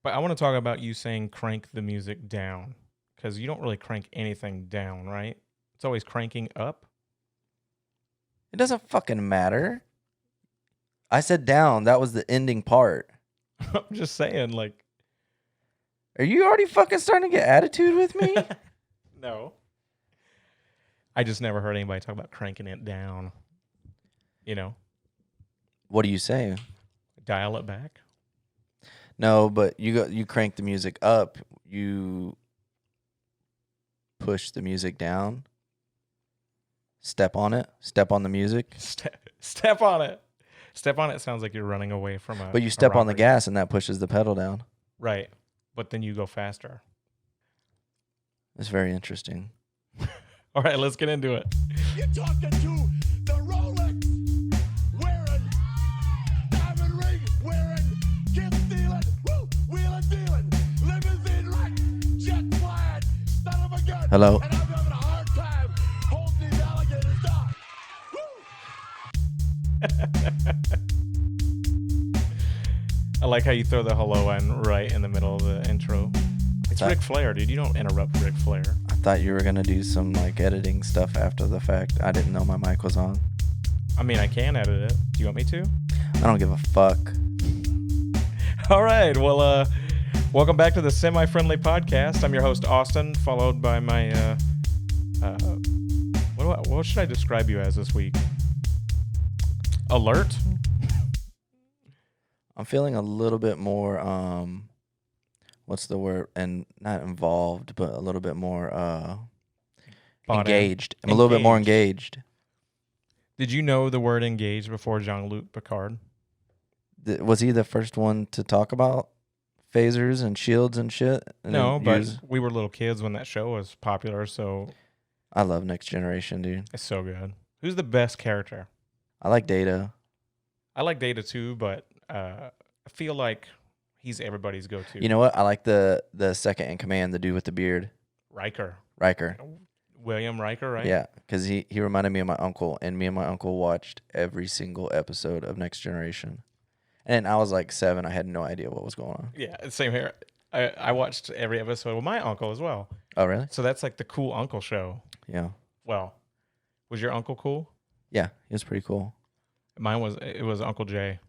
But I want to talk about you saying crank the music down because you don't really crank anything down, right? It's always cranking up. It doesn't fucking matter. I said down. That was the ending part. I'm just saying, like, Are you already fucking starting to get attitude with me? no. I just never heard anybody talk about cranking it down. You know, What do you say? dial it back. No, but you crank the music up. You push the music down. Step on it. Step on the music. Step on it. Step on it sounds like you're running away from a. But you step on the robbery. gas and that pushes the pedal down. Right, but then you go faster. It's very interesting. All right, let's get into it. You're talking to the Rolex wearing, diamond ring wearing, kid stealing, woo, wheeling dealing, limousine wreck, jet flying, son of a gun. Hello. And I'm having a hard time holding these alligators down. I like how you throw the hello in right in the middle of the intro. It's Ric Flair, dude. You don't interrupt Ric Flair. I thought you were gonna do some like editing stuff after the fact. I didn't know my mic was on. I mean, I can edit it. Do you want me to? I don't give a fuck. All right. Well, welcome back to the Semi-Friendly Podcast. I'm your host, Austin, followed by my, what should I describe you as this week? Alert? I'm feeling a little bit more what's the word? And not involved, but a little bit more Bought in. engaged. I'm a little bit more engaged. Did you know the word engaged before Jean-Luc Picard? Was he the first one to talk about phasers and shields and shit? And No, but we were little kids when that show was popular, so I love Next Generation, dude. it's so good. Who's the best character? I like Data. I like Data too, but I feel like he's everybody's go-to. You know what? I like the second in command, the dude with the beard. Riker. William Riker, right? Yeah, because he reminded me of my uncle, and me and my uncle watched every single episode of Next Generation. And I was like 7. I had no idea what was going on. Yeah, same here. I watched every episode with my uncle as well. Oh, really? So that's like the cool uncle show. Yeah. Well, was your uncle cool? Yeah, he was pretty cool. It was Uncle Jay.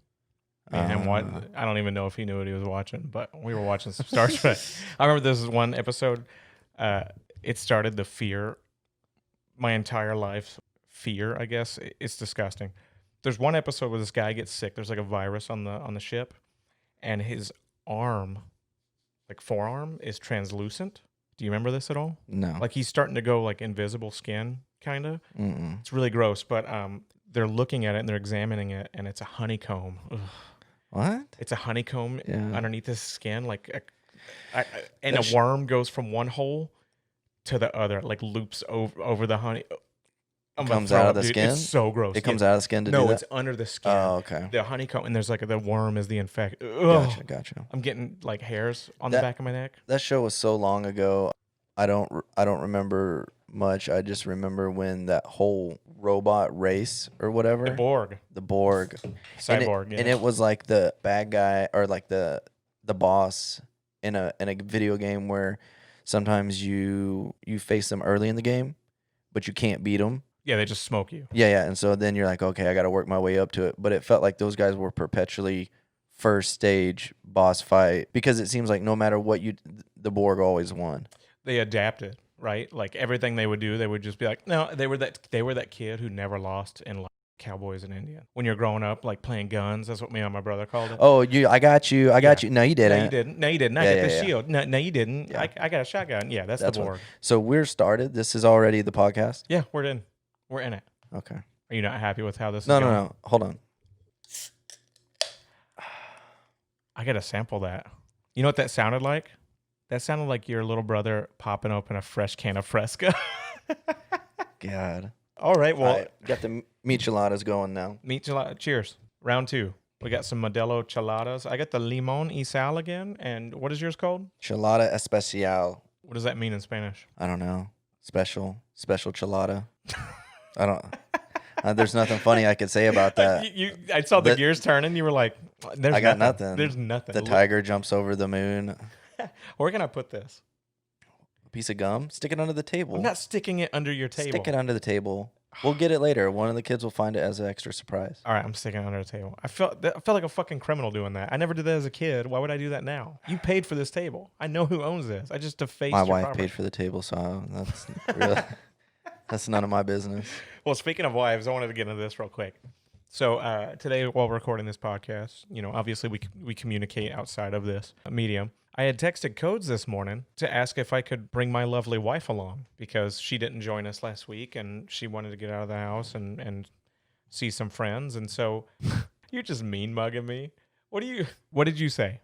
And I don't even know if he knew what he was watching, but we were watching some Star Trek. I remember this is one episode. It started the fear. My entire life, fear. I guess it's disgusting. There's one episode where this guy gets sick. There's like a virus on the ship, and his arm, like forearm, is translucent. Do you remember this at all? No. Like he's starting to go like invisible skin, kind of. Mm-mm. It's really gross, but they're looking at it and they're examining it, and it's a honeycomb. Ugh. What? It's a honeycomb underneath his skin, and That's a worm goes from one hole to the other, like loops over the honey. Comes out of the skin? It's so gross. It comes out of the skin to do No, that? it's under the skin. Oh, okay. The honeycomb, and there's like the worm is the infection. Gotcha. I'm getting like hairs on the back of my neck. That show was so long ago. I don't remember much. I just remember when that whole robot race or whatever. The Borg. Cyborg. And it was like the bad guy or like the boss in a video game where sometimes you face them early in the game, but you can't beat them. Yeah, they just smoke you. Yeah. And so then you're like, okay, I got to work my way up to it. But it felt like those guys were perpetually first stage boss fight because it seems like no matter what the Borg always won. They adapted, right? Like everything they would do, they would just be like, no, they were that kid who never lost in like Cowboys and Indian. When you're growing up, like playing guns, that's what me and my brother called it. Oh, I got you. No, you didn't. No, you didn't. I got the yeah. shield. No, you didn't. Yeah. I got a shotgun. Yeah, that's the Borg. So we're started. This is already the podcast? Yeah, we're in. We're in it. Okay. Are you not happy with how this is going? No. Hold on. I got to sample that. You know what that sounded like? That sounded like your little brother popping open a fresh can of Fresca. God. All right, well. Got the micheladas going now. Cheers. Round 2. We got some Modelo Cheladas. I got the Limon y Sal again. And what is yours called? Chelada Especial. What does that mean in Spanish? I don't know. Special chelada. I There's nothing funny I could say about that. I saw the The- gears turning. You were like, "There's I got nothing. nothing. There's nothing." The tiger jumps over the moon. Where can I put this? A piece of gum. Stick it under the table. I'm not sticking it under your table. Stick it under the table. We'll get it later. One of the kids will find it as an extra surprise. All right, I'm sticking it under the table. I felt like a fucking criminal doing that. I never did that as a kid. Why would I do that now? You paid for this table. I know who owns this. I just defaced My your wife property. paid for the table, so that's really that's none of my business. Well, speaking of wives, I wanted to get into this real quick. So today, while recording this podcast, obviously we communicate outside of this medium. I had texted Codes this morning to ask if I could bring my lovely wife along because she didn't join us last week and she wanted to get out of the house and see some friends. And so you're just mean mugging me. What did you say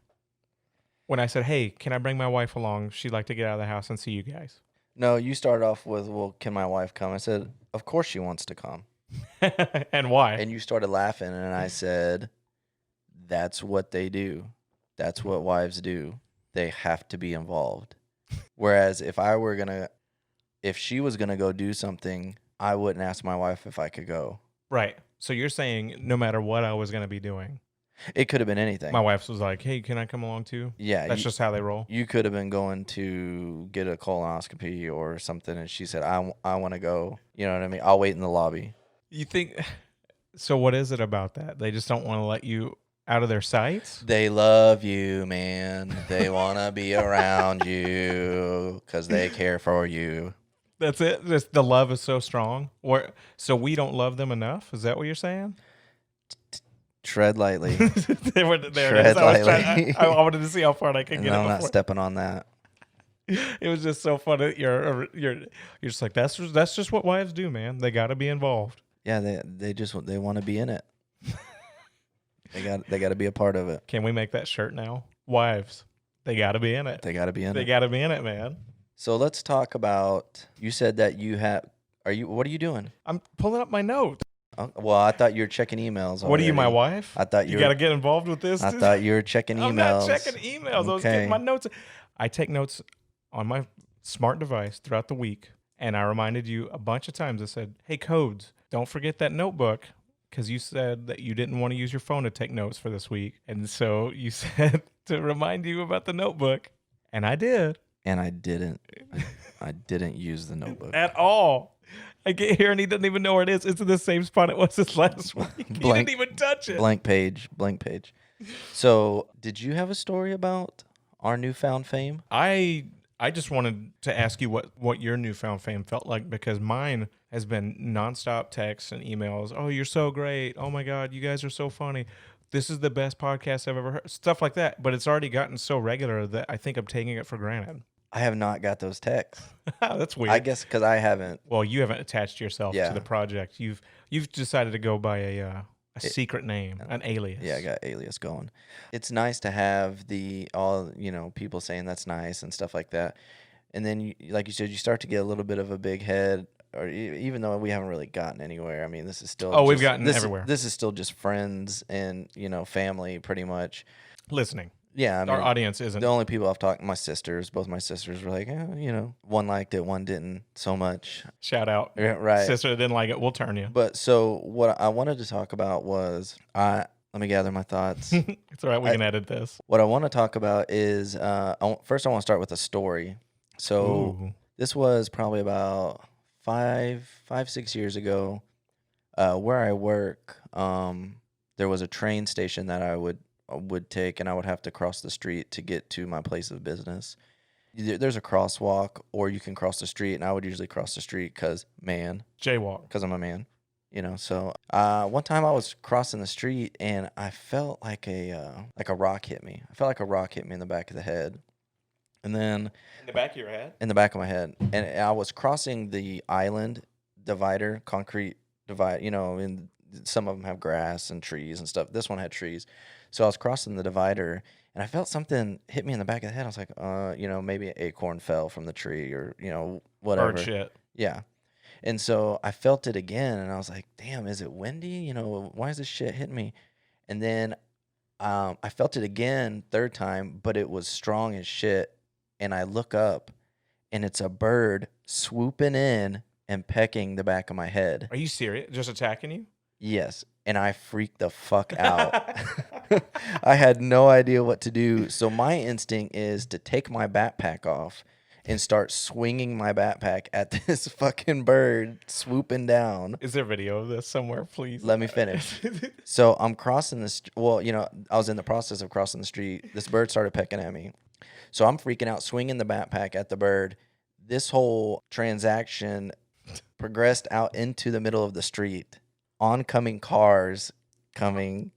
when I said, "Hey, can I bring my wife along? She'd like to get out of the house and see you guys." No, you started off with, "Well, can my wife come?" I said, "Of course she wants to come." And why? And you started laughing, and I said, "That's what they do. That's what wives do. They have to be involved." Whereas if she was gonna go do something, I wouldn't ask my wife if I could go. Right. So you're saying no matter what I was going to be doing, It could have been anything. my wife was like, "Hey, can I come along too?" Yeah, That's just how they roll. you could have been going to get a colonoscopy or something, and she said, I want to go. You know what I mean? I'll wait in the lobby. You think so? What is it about that? They just don't want to let you out of their sights? They love you, man. They want to be around you because they care for you. That's it. Just the love is so strong. So we don't love them enough. Is that what you're saying? Tread lightly. There it is. Tread lightly. I wanted to see how far I could And get. I'm it not before. stepping on that. It was just so funny. You're just like that's just what wives do, man. They got to be involved. Yeah, they want to be in it. They got to be a part of it. Can we make that shirt now? Wives, they got to be in it. They got to be in They it. got to be in it, man. So let's talk about. You said that you have. What are you doing? I'm pulling up my notes. Well, I thought you were checking emails. What are you, my already. wife? I thought you got to get involved with this. I thought you were checking emails. I'm not checking emails. I was Okay. getting my notes. I take notes on my smart device throughout the week, and I reminded you a bunch of times. I said, "Hey, Codes, don't forget that notebook," because you said that you didn't want to use your phone to take notes for this week, and so you said to remind you about the notebook, and I did. And I didn't. I didn't use the notebook. At all. I get here and he doesn't even know where it is. It's in the same spot it was this last week. He Blank- didn't even touch it. Blank page. So, did you have a story about our newfound fame? I just wanted to ask you what your newfound fame felt like because mine has been nonstop texts and emails. "Oh, you're so great. Oh my God, you guys are so funny. This is the best podcast I've ever heard." Stuff like that. But it's already gotten so regular that I think I'm taking it for granted. I have not got those texts. That's weird. I guess because I haven't. Well, you haven't attached yourself Yeah. to the project. You've decided to go by a secret name, an alias. Yeah, I got alias going. It's nice to have people saying that's nice and stuff like that. And then, like you said, you start to get a little bit of a big head. Or even though we haven't really gotten anywhere, I mean, this is still. Oh, we've gotten everywhere. This is still just friends and family, pretty much. Listening. Yeah, I mean, Our audience isn't. the only people I've talked. My sisters, both my sisters were like, one liked it, one didn't so much. Shout out. Yeah, right. Sister that didn't like it, we'll turn you. But so what I wanted to talk about was let me gather my thoughts. It's all right. We can edit this. What I want to talk about is first I want to start with a story. So Ooh. this was probably about 6 years ago. Where I work, there was a train station that I would take, and I would have to cross the street to get to my place of business. There's a crosswalk, or you can cross the street, and I would usually cross the street because Jaywalk. I'm a man. So one time I was crossing the street and I felt like a rock hit me. I felt like a rock hit me in the back of the head. And then In the back of your head? in the back of my head. And I was crossing the island divider, concrete divide, and some of them have grass and trees and stuff. This one had trees. So I was crossing the divider and I felt something hit me in the back of the head. I was like, maybe an acorn fell from the tree or, whatever. Bird shit. Yeah. And so I felt it again, and I was like, damn, is it windy? Why is this shit hitting me? And then I felt it again, third time, but it was strong as shit. And I look up, and it's a bird swooping in and pecking the back of my head. Are you serious? Just attacking you? Yes. And I freaked the fuck out. I had no idea what to do. So my instinct is to take my backpack off and start swinging my backpack at this fucking bird swooping down. Is there video of this somewhere, please? Let me finish. So I'm crossing the well, I was in the process of crossing the street. This bird started pecking at me. So I'm freaking out, swinging the backpack at the bird. This whole transaction progressed out into the middle of the street. Oncoming cars coming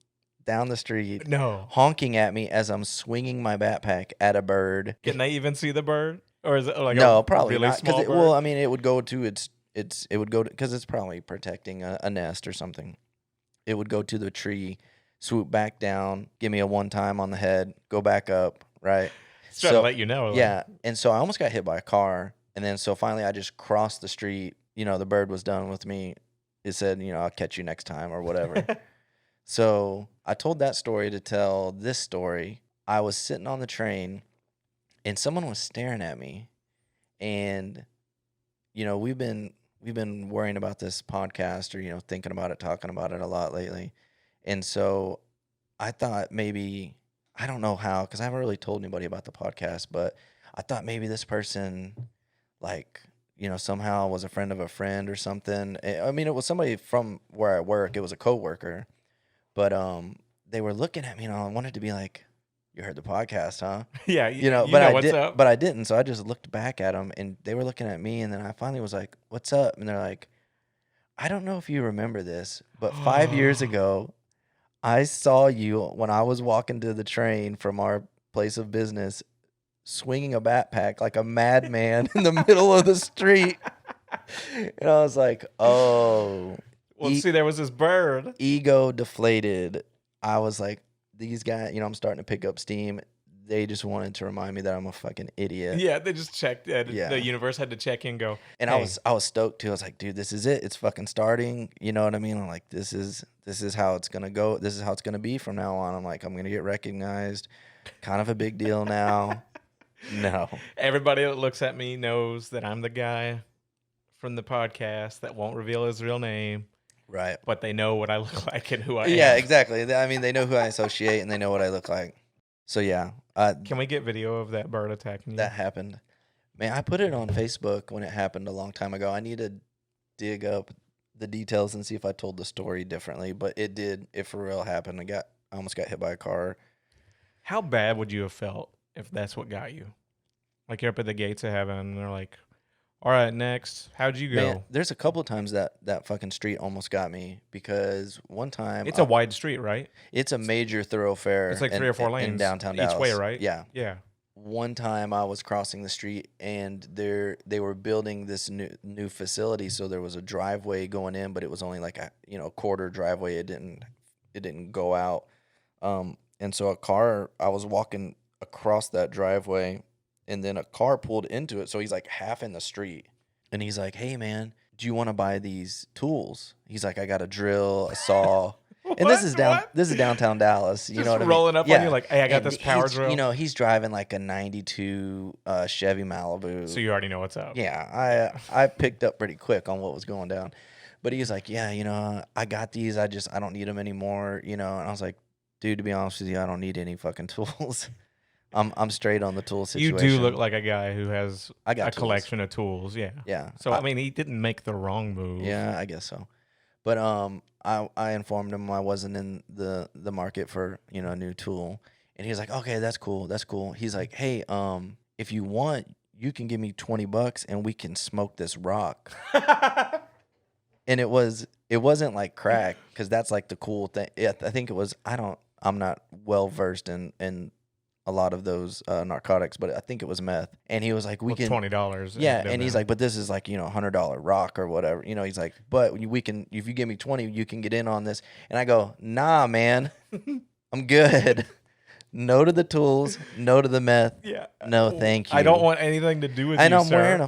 down the street, No. honking at me as I'm swinging my backpack at a bird. Can they even see the bird? Or is it like No, a probably really not. small bird? Well, I mean, it would go to because it's probably protecting a nest or something. It would go to the tree, swoop back down, give me a one time on the head, go back up, right? It's trying to let you know. Like, Yeah, and so I almost got hit by a car, and then so finally I just crossed the street. The bird was done with me. It said, I'll catch you next time or whatever. So I told that story to tell this story. I was sitting on the train, and someone was staring at me, and we've been worrying about this podcast or thinking about it, talking about it a lot lately, and so I thought maybe, I don't know how, because I haven't really told anybody about the podcast, but I thought maybe this person somehow was a friend of a friend or something. I mean, it was somebody from where I work. It was a coworker, but they were looking at me, and I wanted to be like, "You heard the podcast, huh?" Yeah, But I what's did, up. but I didn't. So I just looked back at them, and they were looking at me, and then I finally was like, "What's up?" And they're like, "I don't know if you remember this, but 5 years ago, I saw you when I was walking to the train from our place of business, swinging a backpack like a madman in the middle of the street." And I was like, "Oh." Well, see, there was this bird. Ego deflated. I was like, these guys, I'm starting to pick up steam. They just wanted to remind me that I'm a fucking idiot. Yeah, they just checked. Yeah. The universe had to check in and go. And hey. I was stoked too. I was like, dude, this is it. It's fucking starting. You know what I mean? I'm like, this is how it's gonna go. This is how it's gonna be from now on. I'm like, I'm gonna get recognized. Kind of a big deal now. No. Everybody that looks at me knows that I'm the guy from the podcast that won't reveal his real name. Right. But they know what I look like and who I am. Yeah, exactly. I mean, they know who I associate and they know what I look like. So yeah. Can we get video of that bird attacking you? That happened. Man, I put it on Facebook when it happened a long time ago. I need to dig up the details and see if I told the story differently, but it did. It for real happened. I almost got hit by a car. How bad would you have felt if that's what got you? Like you're up at the gates of heaven and they're like, all right, next. How'd you go? Man, there's a couple of times that fucking street almost got me because one time It's a wide street, right? it's a major thoroughfare. It's like 3 or 4 lanes in downtown each Dallas. way, right? Yeah. Yeah. One time I was crossing the street and they were building this new facility, so there was a driveway going in, but it was only like a quarter driveway. It didn't go out. And so I was walking across that driveway, and then a car pulled into it. So he's like half in the street, and he's like, "Hey man, do you want to buy these tools?" He's like, "I got a drill, a saw." And this is downtown Dallas. You Just know what I mean? rolling up on you like, hey, I got And this power drill. He's driving like a 92 Chevy Malibu. So you already know what's up. Yeah, I picked up pretty quick on what was going down. But he's like, yeah, I got these. I don't need them anymore, And I was like, dude, to be honest with you, I don't need any fucking tools. I'm straight on the tool situation. You do look like a guy who has I got a tools. collection of tools. Yeah. Yeah. So, I mean, he didn't make the wrong move. Yeah, I guess so. But I informed him I wasn't in the market for, a new tool. And he was like, okay, that's cool. That's cool. He's like, hey, if you want, you can give me $20 and we can smoke this rock. And it wasn't like crack, because that's like the cool thing. Yeah, I think it was, I'm not well versed in a lot of those narcotics, but I think it was meth. And he was like, we can $20. Yeah, and he's like, but this is like, $100 rock or whatever. He's like, but we can, if you give me 20, you can get in on this. And I go, nah, man, I'm good. No to the tools, no to the meth. Yeah. No, thank you. I don't want anything to do with And you, I'm sir.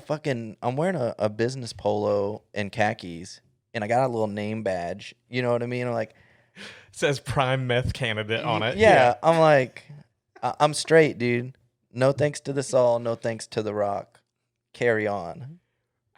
wearing a business polo and khakis, and I got a little name badge. You know what I mean? I'm like, It says prime meth candidate on it. Yeah, I'm like, I'm straight, dude. No thanks to the saw, no thanks to the rock. Carry on.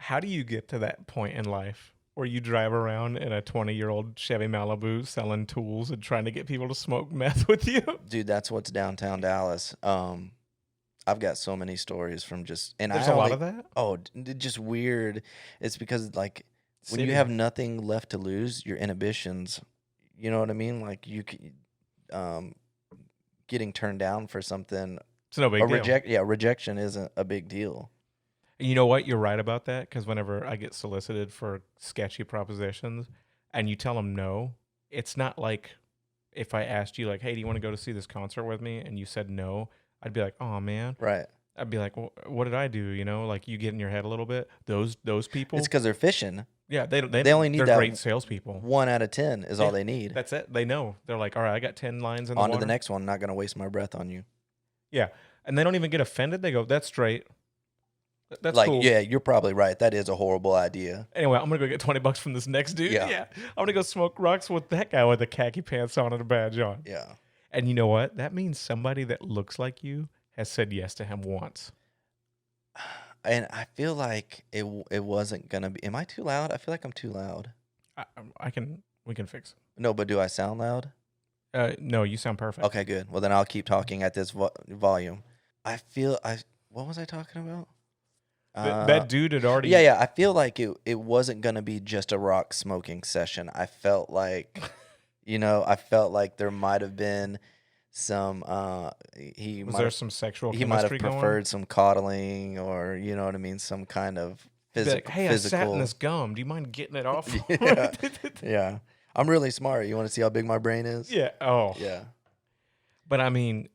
How do you get to that point in life where you drive around in a 20-year-old Chevy Malibu selling tools and trying to get people to smoke meth with you? Dude, that's what's downtown Dallas. I've got so many stories from just and There's I a lot only, of that. oh, just weird. It's because like when you City. have nothing left to lose, your inhibitions, you know what I mean? Like getting turned down for something, It's no big deal. rejection isn't a big deal. You know what? You're right about that, because whenever I get solicited for sketchy propositions and you tell them no, it's not like if I asked you, like, hey, do you want to go to see this concert with me? And you said no, I'd be like, oh, man. Right. I'd be like, well, what did I do? You know, like you get in your head a little bit. Those people. It's because they're fishing. Yeah, they only need they're that great salespeople. 1 out of 10 is all Yeah, they need. That's it. They know. They're like, all right, I got 10 lines in the On to water. the next one. Not going to waste my breath on you. Yeah. And they don't even get offended. They go, that's straight. That's like, cool. yeah, you're probably right. That is a horrible idea. Anyway, I'm going to go get $20 from this next dude. Yeah. I'm going to go smoke rocks with that guy with the khaki pants on and a badge on. Yeah. And you know what? That means somebody that looks like you has said yes to him once. And I feel like it wasn't going to be. Am I too loud? I feel like I'm too loud. We can fix No, but do I sound loud? it. No, you sound perfect. Okay, good. Well, then I'll keep talking at this volume. What was I talking about? That dude had already. Yeah. I feel like it wasn't going to be just a rock smoking session. I felt like, I felt like there might have been some, Was there some sexual he might have chemistry going on? preferred some coddling or, you know what I mean? Some kind of Be like, hey, physical. I sat in this gum. Do you mind getting it off? Yeah. Yeah. I'm really smart. You want to see how big my brain is? Yeah. Oh. Yeah. But I mean,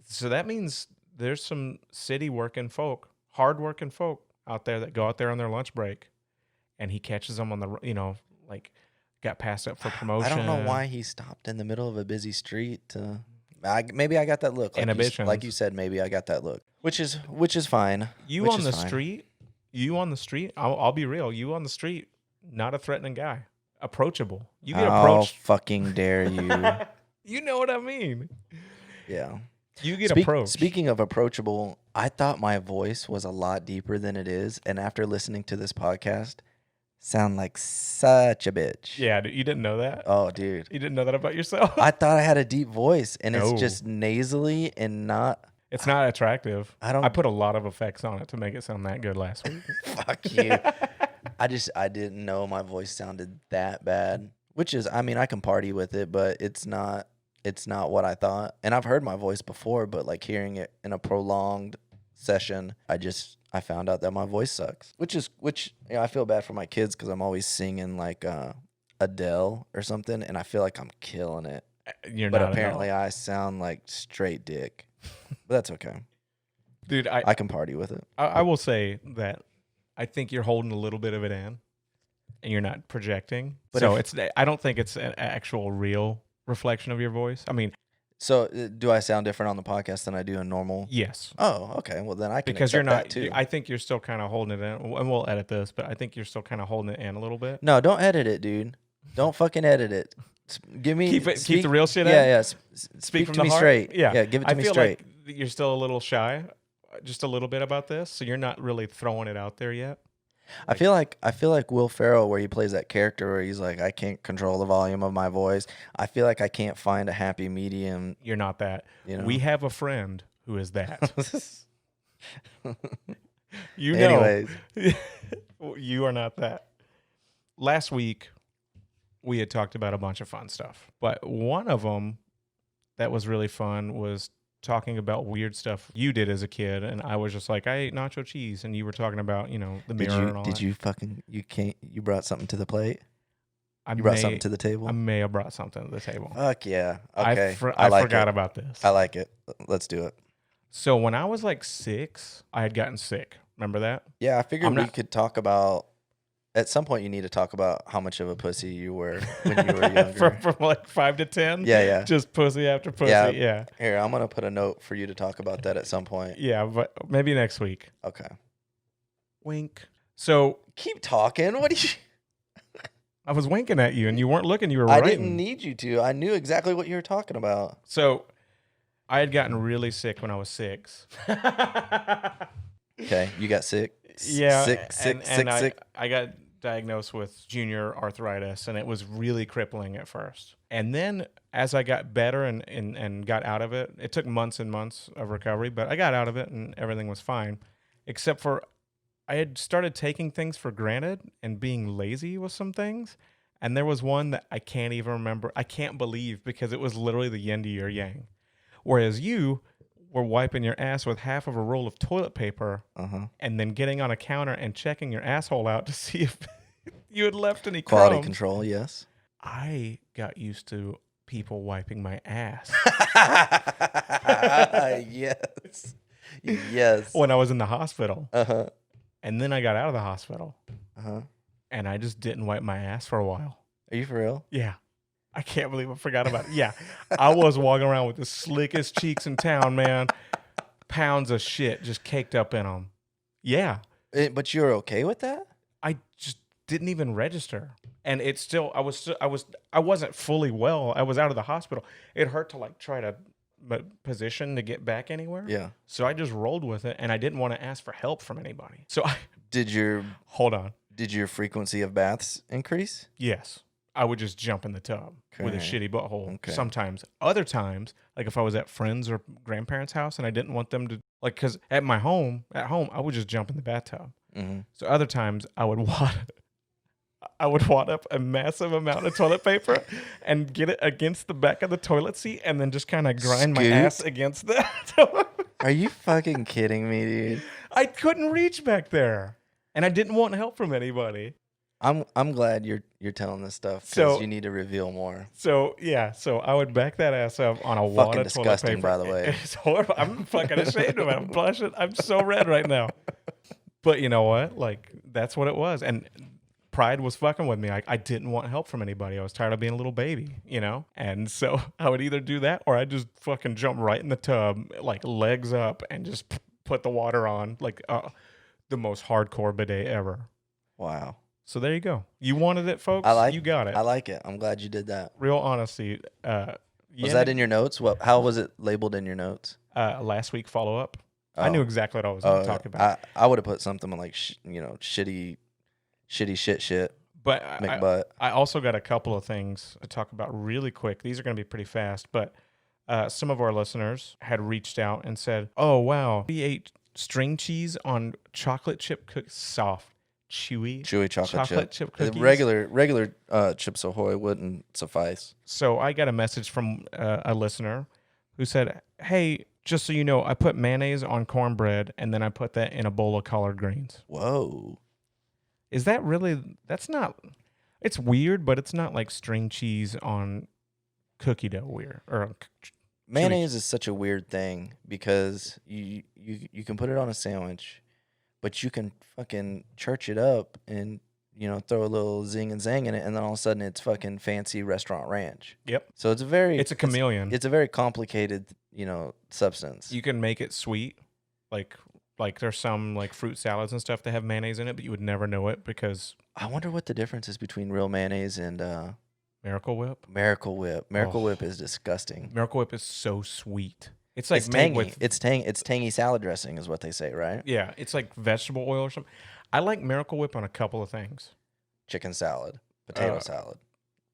so that means there's some city working folk, hard working folk out there that go out there on their lunch break, and he catches them on the, like got passed up for promotion. I don't know why he stopped in the middle of a busy street to. Maybe I got that look. Inhibitions. Like you said, maybe I got that look, which is fine. You on the street. I'll be real. You on the street, not a threatening guy, approachable. You get How approached. fucking dare you? You know what I mean. Yeah. You get approached. Speaking of approachable, I thought my voice was a lot deeper than it is, and after listening to this podcast, sound like such a bitch. Yeah, you didn't know that. Oh, dude. You didn't know that about yourself. I thought I had a deep voice, and No. it's just nasally and not. It's not attractive. I don't- I put a lot of effects on it to make it sound that good last week. Fuck you. I didn't know my voice sounded that bad. Which is, I mean, I can party with it, but it's not what I thought. And I've heard my voice before, but like hearing it in a prolonged session, I found out that my voice sucks. Which I feel bad for my kids because I'm always singing like Adele or something, and I feel like I'm killing it. You're But not apparently at all. I sound like straight dick. But that's okay. Dude, I can party with it. I will say that I think you're holding a little bit of it in, and you're not projecting. But So I don't think it's an actual real reflection of your voice. I mean, So do I sound different on the podcast than I do in normal? yes, Oh, okay. Well, then I can because you're accept not. that too. I think you're still kind of holding it in, and we'll edit this, but I think you're still kind of holding it in a little bit. No, don't edit it, dude. Don't fucking edit it. Give me Keep the real shit. Yeah, in. yeah. Speak from to the me heart? straight. Yeah, give it to I me feel straight. like you're still a little shy, just a little bit about this, so you're not really throwing it out there yet. I feel like Will Ferrell, where he plays that character where he's like, I can't control the volume of my voice. I feel like I can't find a happy medium. You're not that. You know? We have a friend who is that. You know, Anyways, you are not that. Last week, we had talked about a bunch of fun stuff, but one of them that was really fun was talking about weird stuff you did as a kid, and I was just like, I ate nacho cheese, and you were talking about, the mirror and all that. you brought something to the plate? I You brought may- something to the table? I may have brought something to the table. Fuck yeah. Okay. I like forgot it. about this. I like it. Let's do it. So when I was like 6, I had gotten sick. Remember that? Yeah, I figured I'm we not- could talk about. At some point, you need to talk about how much of a pussy you were when you were younger. from like 5 to 10. Yeah, yeah. Just pussy after pussy. Yeah. Yeah. Here, I'm gonna put a note for you to talk about that at some point. Yeah, but maybe next week. Okay. Wink. So Keep talking. What do you? I was winking at you, and you weren't looking. You were I writing. didn't need you to. I knew exactly what you were talking about. So I had gotten really sick when I was 6. Okay, you got sick. Yeah, sick, sick, and sick, sick. I got diagnosed with junior arthritis, and it was really crippling at first. And then as I got better and got out of it, it took months and months of recovery, but I got out of it and everything was fine, except for I had started taking things for granted and being lazy with some things. And there was one that I can't even remember. I can't believe because it was literally the yin to your yang. Whereas you were wiping your ass with half of a roll of toilet paper and then getting on a counter and checking your asshole out to see if you had left any Quality crumbs. control, yes. I got used to people wiping my ass Yes. Yes. when I was in the hospital. Uh-huh. And then I got out of the hospital Uh-huh. and I just didn't wipe my ass for a while. Are you for real? Yeah. I can't believe I forgot about it. Yeah. I was walking around with the slickest cheeks in town, man. Pounds of shit just caked up in them. Yeah. But you're okay with that? I just didn't even register. And it's still, I wasn't fully well. I was out of the hospital. It hurt to like try to position to get back anywhere. Yeah. So I just rolled with it and I didn't want to ask for help from anybody. So hold on. Did your frequency of baths increase? Yes. I would just jump in the tub with a Okay. shitty butthole Okay. sometimes. Other times, like if I was at friends or grandparents' house and I didn't want them to, like, because at home, I would just jump in the bathtub. Mm-hmm. So other times I would wad up a massive amount of toilet paper and get it against the back of the toilet seat and then just kind of grind my Scoop. ass against that. Are you fucking kidding me, dude? I couldn't reach back there. And I didn't want help from anybody. I'm glad you're telling this stuff because So- you need to reveal more. So yeah, so I would back that ass up on a wad Fucking of toilet disgusting, paper. by the way. It's horrible. I'm fucking ashamed of it. I'm blushing. I'm so red right now. But you know what? Like that's what it was. And pride was fucking with me. I didn't want help from anybody. I was tired of being a little baby, you know? And so I would either do that or I'd just fucking jump right in the tub, like legs up and just put the water on, like the most hardcore bidet ever. Wow. So there you go. You wanted it, folks. You got it. I like it. I'm glad you did that. Real honesty. Was that in your notes? How was it labeled in your notes? Last week follow up? I knew exactly what I was going to talk about. I would have put something like shitty shit. But McButt. I also got a couple of things to talk about really quick. These are going to be pretty fast. But some of our listeners had reached out and said, "Oh wow, we ate string cheese on chocolate chip cookies, soft, chewy chocolate chip cookies." Regular Chips Ahoy wouldn't suffice. So I got a message from a listener who said, "Hey, just so you know, I put mayonnaise on cornbread and then I put that in a bowl of collard greens." Whoa. Is that really? That's not. It's weird, but it's not like string cheese on cookie dough weird or. Mayonnaise is such a weird thing because you can put it on a sandwich, but you can fucking church it up and throw a little zing and zang in it, and then all of a sudden it's fucking fancy restaurant ranch. Yep. So it's a chameleon. It's a very complicated substance. You can make it sweet, like there's some like fruit salads and stuff that have mayonnaise in it, but you would never know it because. I wonder what the difference is between real mayonnaise and Miracle Whip. Miracle Whip. Miracle Whip is disgusting. Miracle Whip is so sweet. It's like it's made tangy. with. It's tangy salad dressing is what they say, right? Yeah, it's like vegetable oil or something. I like Miracle Whip on a couple of things. Chicken salad, potato salad.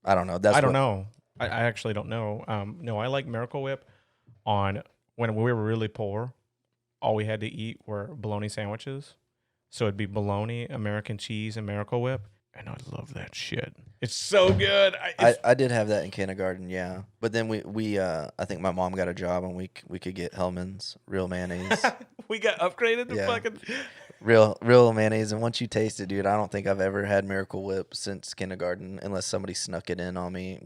I don't know. I don't know. I actually don't know. No, I like Miracle Whip on when we were really poor. All we had to eat were bologna sandwiches. So it'd be bologna, American cheese, and Miracle Whip. And I love that shit. It's so good. I did have that in kindergarten, yeah. But then we I think my mom got a job and we could get Hellman's real mayonnaise. We got upgraded to Yeah. fucking real mayonnaise, and once you taste it, dude, I don't think I've ever had Miracle Whip since kindergarten unless somebody snuck it in on me.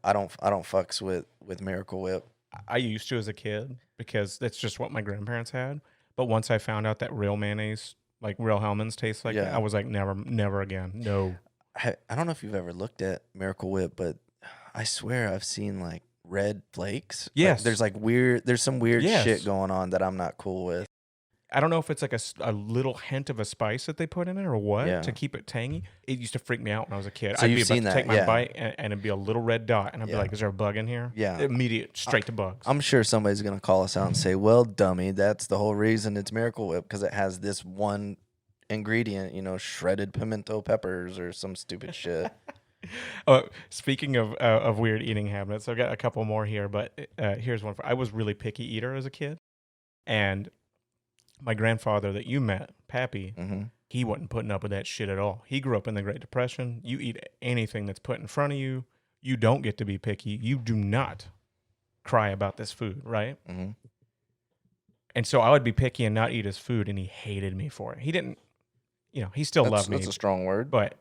I don't fucks with Miracle Whip. I used to as a kid because that's just what my grandparents had. But once I found out that real mayonnaise, like real Hellman's, tastes like that, I was like, never again. No. I don't know if you've ever looked at Miracle Whip, but I swear I've seen like red flakes. Yes. Like, there's some weird Yes. shit going on that I'm not cool with. I don't know if it's like a little hint of a spice that they put in it or what Yeah. to keep it tangy. It used to freak me out when I was a kid. So I'd you've be about seen to that, take my yeah. bite and it'd be a little red dot, and I'd be Yeah. like, "Is there a bug in here?" Yeah. Immediate, straight to bugs. I'm sure somebody's gonna call us out and say, "Well, dummy, that's the whole reason it's Miracle Whip because it has this one ingredient, shredded pimento peppers or some stupid shit. Oh, speaking of weird eating habits, I've got a couple more here, but here's one. I was really picky eater as a kid, and my grandfather that you met, Pappy, Mm-hmm. he wasn't putting up with that shit at all. He grew up in the Great Depression. You eat anything that's put in front of you. You don't get to be picky. You do not cry about this food, right? Mm-hmm. And so I would be picky and not eat his food, and he hated me for it. He didn't, he still loved me, That's a strong word. but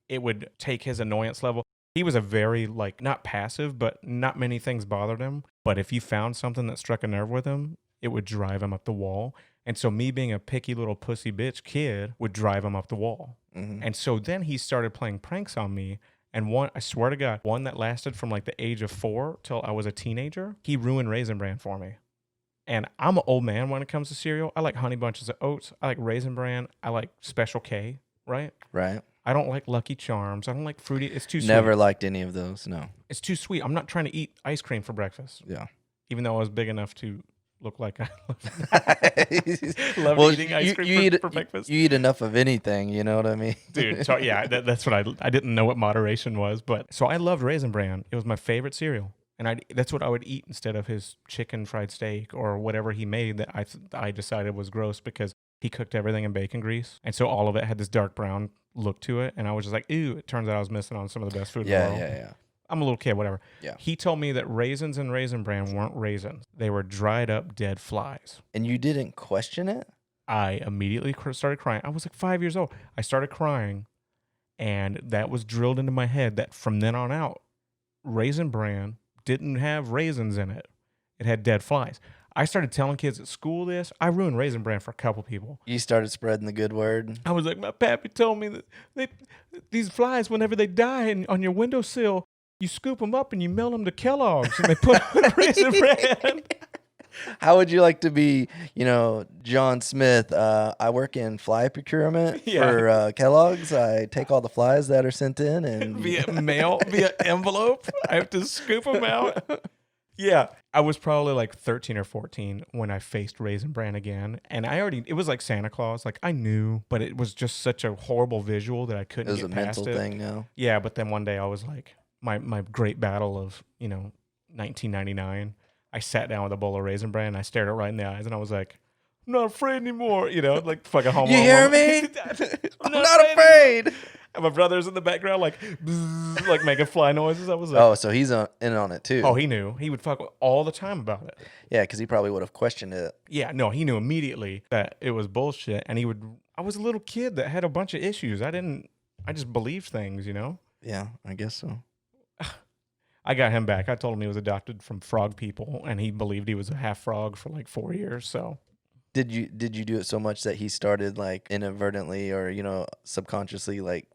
it would take his annoyance level. He was a very, not passive, but not many things bothered him. But if you found something that struck a nerve with him, it would drive him up the wall. And so me being a picky little pussy bitch kid would drive him up the wall. Mm-hmm. And so then he started playing pranks on me. And I swear to God, one that lasted from like the age of 4 till I was a teenager, he ruined Raisin Bran for me. And I'm an old man when it comes to cereal. I like Honey Bunches of Oats. I like Raisin Bran. I like Special K, right? Right. I don't like Lucky Charms. I don't like Fruity. It's too sweet. Never liked any of those. No. It's too sweet. I'm not trying to eat ice cream for breakfast. Yeah. Even though I was big enough to look like I love eating ice cream for breakfast. You eat enough of anything, you know what I mean? Dude, so yeah, that's what I didn't know what moderation was. But so I loved Raisin Bran. It was my favorite cereal. And that's what I would eat instead of his chicken fried steak or whatever he made that I decided was gross because he cooked everything in bacon grease. And so all of it had this dark brown look to it. And I was just like, ew, it turns out I was missing on some of the best food in the world. Yeah. I'm a little kid, whatever. Yeah. He told me that raisins and Raisin Bran weren't raisins. They were dried up dead flies. And you didn't question it? I immediately started crying. I was like 5 years old. I started crying. And that was drilled into my head that from then on out, Raisin Bran didn't have raisins in it. It had dead flies. I started telling kids at school this. I ruined Raisin Bran for a couple people. You started spreading the good word? I was like, my pappy told me that these flies, whenever they die on your windowsill, you scoop them up and you melt them to Kellogg's and they put them in Raisin Bran. How would you like to be, John Smith? I work in fly procurement for Kellogg's. I take all the flies that are sent in and via mail, via envelope. I have to scoop them out. Yeah. I was probably like 13 or 14 when I faced Raisin Bran again. And it was like Santa Claus. Like I knew, but it was just such a horrible visual that I couldn't get past it. It was a mental thing now. Yeah. But then one day I was like, my great battle of, 1999. I sat down with a bowl of Raisin Bran and I stared it right in the eyes and I was like, I'm not afraid anymore. Like fucking Home Alone. You hear me? I'm not afraid. And my brother's in the background like, bzz, like making fly noises. I was like, oh, so he's in on it too. Oh, he knew. He would fuck all the time about it. Yeah, because he probably would have questioned it. Yeah, no, he knew immediately that it was bullshit. And I was a little kid that had a bunch of issues. I just believed things, Yeah, I guess so. I got him back. I told him he was adopted from frog people, and he believed he was a half frog for like 4 years. So, did you do it so much that he started like inadvertently or subconsciously like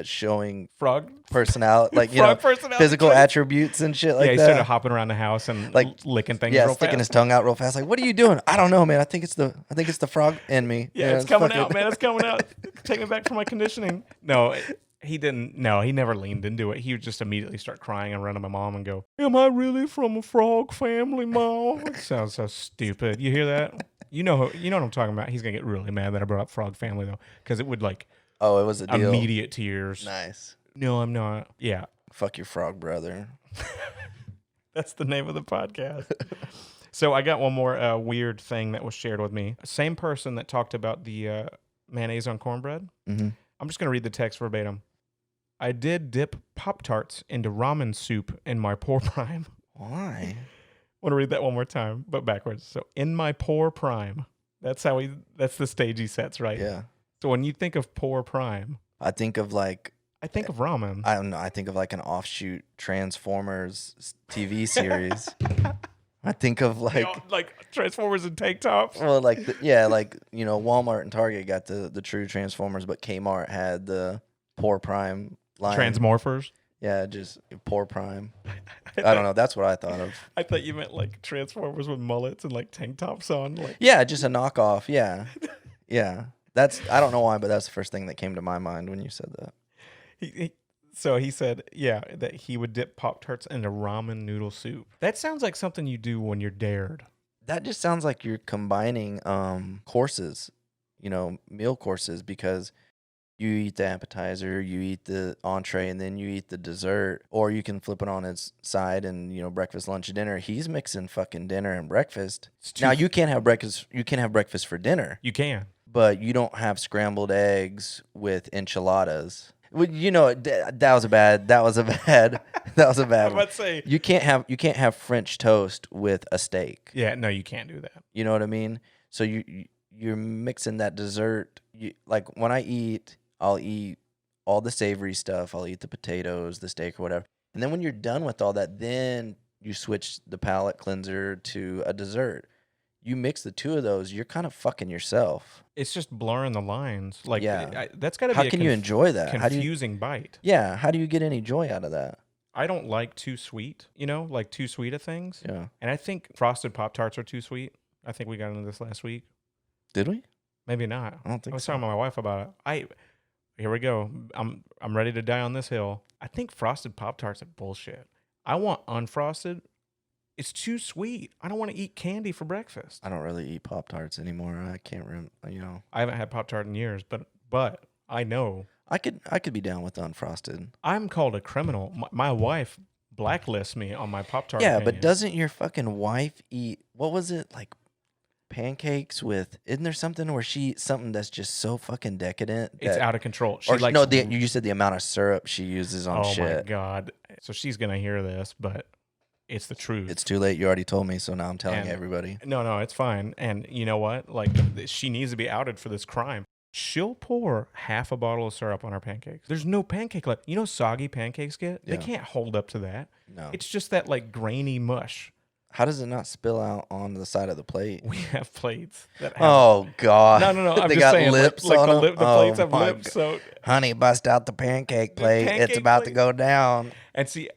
showing frog personality, like personality physical traits. Attributes and shit like that? Yeah, he started hopping around the house and like licking things. Yeah, real sticking fast. his tongue out real fast. Like, what are you doing? I don't know, man. I think it's the frog in me. Yeah, it's coming out, man. It's coming out. Take me back for my conditioning. No. He didn't. No, he never leaned into it. He would just immediately start crying and run to my mom and go, "Am I really from a frog family, Mom?" It sounds so stupid. You hear that? You know what I'm talking about. He's gonna get really mad that I brought up frog family though, because it would like. Oh, it was a deal. Immediate tears. Nice. No, I'm not. Yeah. Fuck your frog brother. That's the name of the podcast. So I got one more weird thing that was shared with me. Same person that talked about the mayonnaise on cornbread. Mm-hmm. I'm just gonna read the text verbatim. I did dip Pop-Tarts into ramen soup in my poor prime. Why? I want to read that one more time, but backwards. So, in my poor prime. That's the stage he sets, right? Yeah. So, when you think of poor prime, I think of like... I think of ramen. I don't know. I think of like an offshoot Transformers TV series. I think of like Transformers and tank tops. Well, Walmart and Target got the true Transformers, but Kmart had the poor prime line. Transmorphers. Yeah, just poor prime. I don't know. That's what I thought of. I thought you meant like Transformers with mullets and like tank tops on. Like. Yeah, just a knockoff. Yeah, yeah. I don't know why, but that's the first thing that came to my mind when you said that. So he said, that he would dip Pop-Tarts into ramen noodle soup. That sounds like something you do when you're dared. That just sounds like you're combining courses. meal courses because you eat the appetizer, you eat the entree, and then you eat the dessert. Or you can flip it on its side and, breakfast, lunch, dinner. He's mixing fucking dinner and breakfast. Now, you can't have breakfast. You can have breakfast for dinner. You can. But you don't have scrambled eggs with enchiladas. Well, that was a bad. That was a bad one. Let's say You can't have French toast with a steak. Yeah, no, you can't do that. You know what I mean? So you're mixing that dessert. Like when I eat, I'll eat all the savory stuff. I'll eat the potatoes, the steak, or whatever. And then when you're done with all that, then you switch the palate cleanser to a dessert. You mix the two of those, you're kind of fucking yourself. It's just blurring the lines. Like, Yeah. that's got to be How can you enjoy that? confusing bite. Yeah. How do you get any joy out of that? I don't like too sweet, like too sweet of things. Yeah. And I think frosted Pop-Tarts are too sweet. I think we got into this last week. Did we? Maybe not. I don't think I was so. talking to my wife about it. Here we go. I'm ready to die on this hill. I think frosted Pop-Tarts are bullshit. I want unfrosted. It's too sweet. I don't want to eat candy for breakfast. I don't really eat Pop-Tarts anymore. I can't remember, I haven't had Pop-Tart in years, but I know. I could be down with unfrosted. I'm called a criminal. My wife blacklists me on my Pop-Tart. Yeah, opinion. but doesn't your fucking wife eat, what was it, like pancakes with, isn't there something where she eats something that's just so fucking decadent? It's that, out of control. She or likes, no, you said the amount of syrup she uses on oh shit. my God. So she's going to hear this, but it's the truth. It's too late. You already told me, so now I'm telling And- everybody. No, it's fine. And you know what? Like, she needs to be outed for this crime. She'll pour half a bottle of syrup on her pancakes. There's no pancake left. You know, soggy pancakes get? They Yeah. can't hold up to that. No. It's just that, like, grainy mush. How does it not spill out on the side of the plate? We have plates that have. Oh, God. No. I'm They just got saying, lips like on the, them? the Oh plates have my lips. So, Honey, bust out the pancake plate. pancake It's about to plate. go down. and see,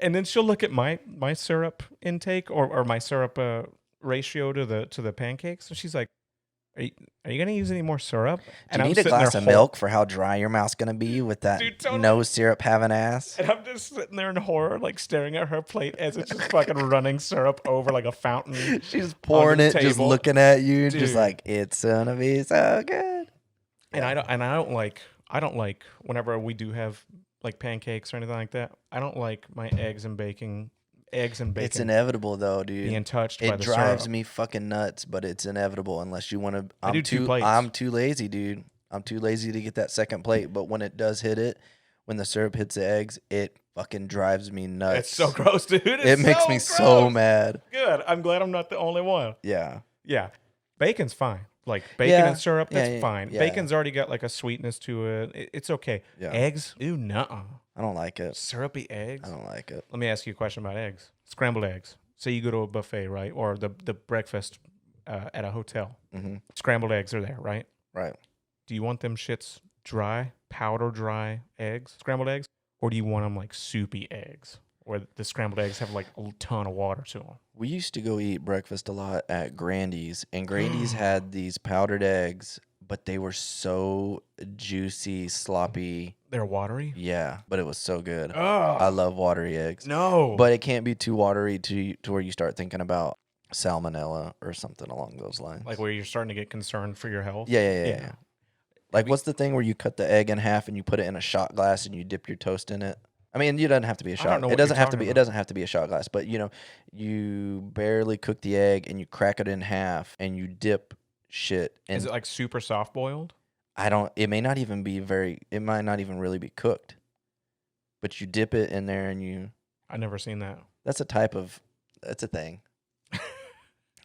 and then she'll look at my syrup intake or my syrup ratio to the pancakes, and she's like, "Are you going to use any more syrup?" Do And you I'm need a sitting there glass of milk for how dry your mouth's going to be with that Dude, totally. no syrup having ass? And I'm just sitting there in horror, like staring at her plate as it's just fucking running syrup over like a fountain. She's pouring the it, just table. looking at you, Dude. just like, it's going to be so good. And I don't like whenever we do have like pancakes or anything like that. I don't like my eggs and bacon It's inevitable, though, dude. being touched by It the drives syrup. me fucking nuts, but it's inevitable unless you want to. I do 2 plates. I'm too lazy, dude. I'm too lazy to get that second plate. But when it does hit it, when the syrup hits the eggs, it fucking drives me nuts. It's so gross, dude. It makes me so gross. mad. Good. I'm glad I'm not the only one. Yeah. Yeah. Bacon's fine. Like bacon Yeah. and syrup, that's Yeah, fine. yeah. Bacon's already got like a sweetness to it. It's okay. Yeah. Eggs? Ooh, nuh-uh. I don't like it. Syrupy eggs? I don't like it. Let me ask you a question about eggs. Scrambled eggs. Say you go to a buffet, right? Or the breakfast at a hotel. Mm-hmm. Scrambled eggs are there, right? Right. Do you want them shits dry, powder dry eggs, scrambled eggs? Or do you want them like soupy eggs? Where the scrambled eggs have like a ton of water to them? We used to go eat breakfast a lot at Grandy's, and Grandy's had these powdered eggs, but they were so juicy, sloppy. They're watery? Yeah, but it was so good. Oh, I love watery eggs. no. But it can't be too watery to where you start thinking about salmonella or something along those lines. Like where you're starting to get concerned for your health? Yeah. Like, what's the thing where you cut the egg in half and you put it in a shot glass and you dip your toast in it? I mean, it doesn't have to be a I don't shot. know It what doesn't you're have to talking be. It about. doesn't have to be a shot glass. But you barely cook the egg and you crack it in half and you dip shit. And Is it like super soft boiled? I don't. It may not even be very. It might not even really be cooked. But you dip it in there and you. I've never seen that. That's a type of. That's a thing.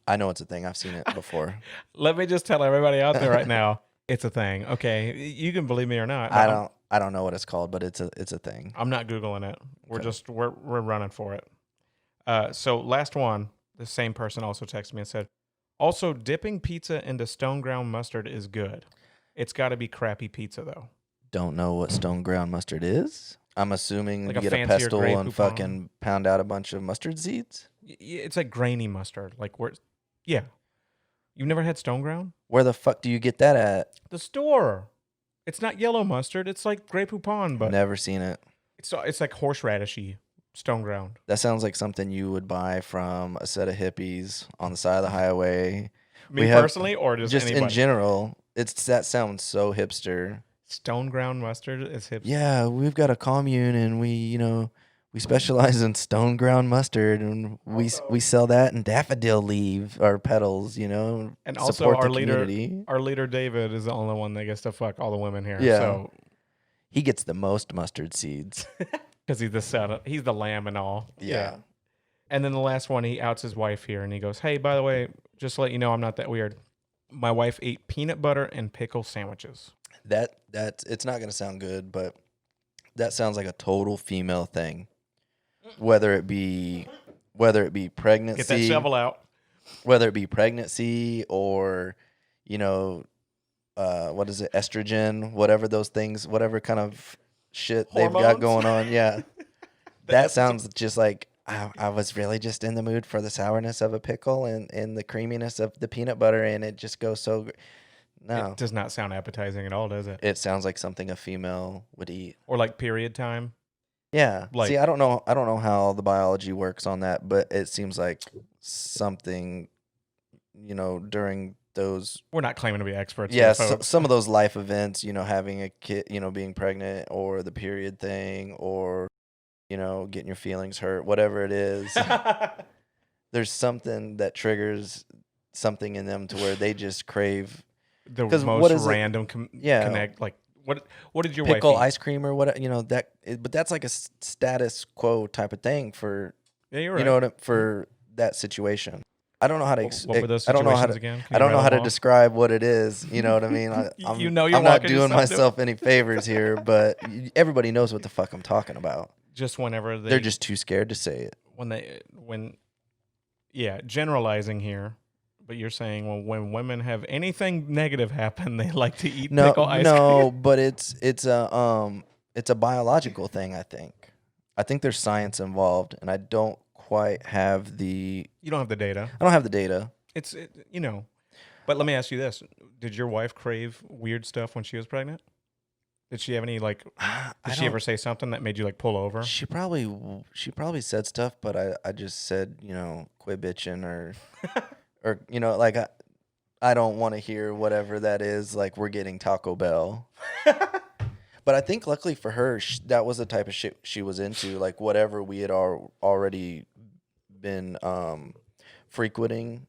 I know it's a thing. I've seen it before. Let me just tell everybody out there right now, it's a thing. Okay, you can believe me or not. I don't know what it's called, but it's a thing. I'm not googling it. We're Okay. just we're running for it. So last one, the same person also texted me and said, also dipping pizza into stone ground mustard is good. It's got to be crappy pizza though. Don't know what stone ground mustard is. I'm assuming Like you a get a fancier pestle Grey and Poupon. fucking pound out a bunch of mustard seeds. It's like grainy mustard. Like where? Yeah. You've never had stone ground? Where the fuck do you get that at? The store. It's not yellow mustard. It's like Grey Poupon, but Never seen it. it's like horseradishy stone ground. That sounds like something you would buy from a set of hippies on the side of the highway Me We have- personally, or just Just anybody? in general, that sounds so hipster. Stone ground mustard is hip. Yeah, we've got a commune, and we specialize in stone ground mustard, and we sell that and daffodil leaf or petals. And also support our the community. leader David is the only one that gets to fuck all the women here. Yeah. So He gets the most mustard seeds. because he's the son, he's the lamb and all. Yeah. And then the last one, he outs his wife here, and he goes, "Hey, by the way, just to let you know, I'm not that weird. My wife ate peanut butter and pickle sandwiches." That it's not gonna sound good, but that sounds like a total female thing. Whether it be pregnancy, Get that shovel out. whether it be pregnancy or, what is it, estrogen, whatever those things, whatever kind of shit they've got Hormones? going on. Yeah, that sounds just like I was really just in the mood for the sourness of a pickle and the creaminess of the peanut butter, and it just goes so. No, It does not sound appetizing at all, does it? it sounds like something a female would eat. Or like period time. Yeah. Like- See, I don't know how the biology works on that, but it seems like something, during those. We're not claiming to be experts. Yeah, here, folks. some of those life events, having a kid, being pregnant, or the period thing, or getting your feelings hurt, whatever it is. There's something that triggers something in them to where they just crave The 'cause what most is it? random Yeah. connect. Like what did your pickle wife eat? ice cream or what, but that's like a status quo type of thing for Yeah, you're right. for that situation. I don't know how to. What were those I don't know how situations to. again? Can I you don't know rattle how to them off? describe what it is. You know what I mean? I'm, You're I'm not walking doing yourself to it. myself any favors here, but everybody knows what the fuck I'm talking about. Just whenever They're just too scared to say it. generalizing here, but you're saying, well, when women have anything negative happen, they like to eat No, pickle ice no, cream. but it's a biological thing. I think there's science involved, and I don't quite have the. You don't have the data. I don't have the data. But let me ask you this: did your wife crave weird stuff when she was pregnant? Did she have any I Did she don't- ever say something that made you pull over? She probably said stuff, but I just said, quit bitching or I don't want to hear whatever that is, like we're getting Taco Bell. But I think luckily for her, that was the type of shit she was into, like whatever we had already been frequenting,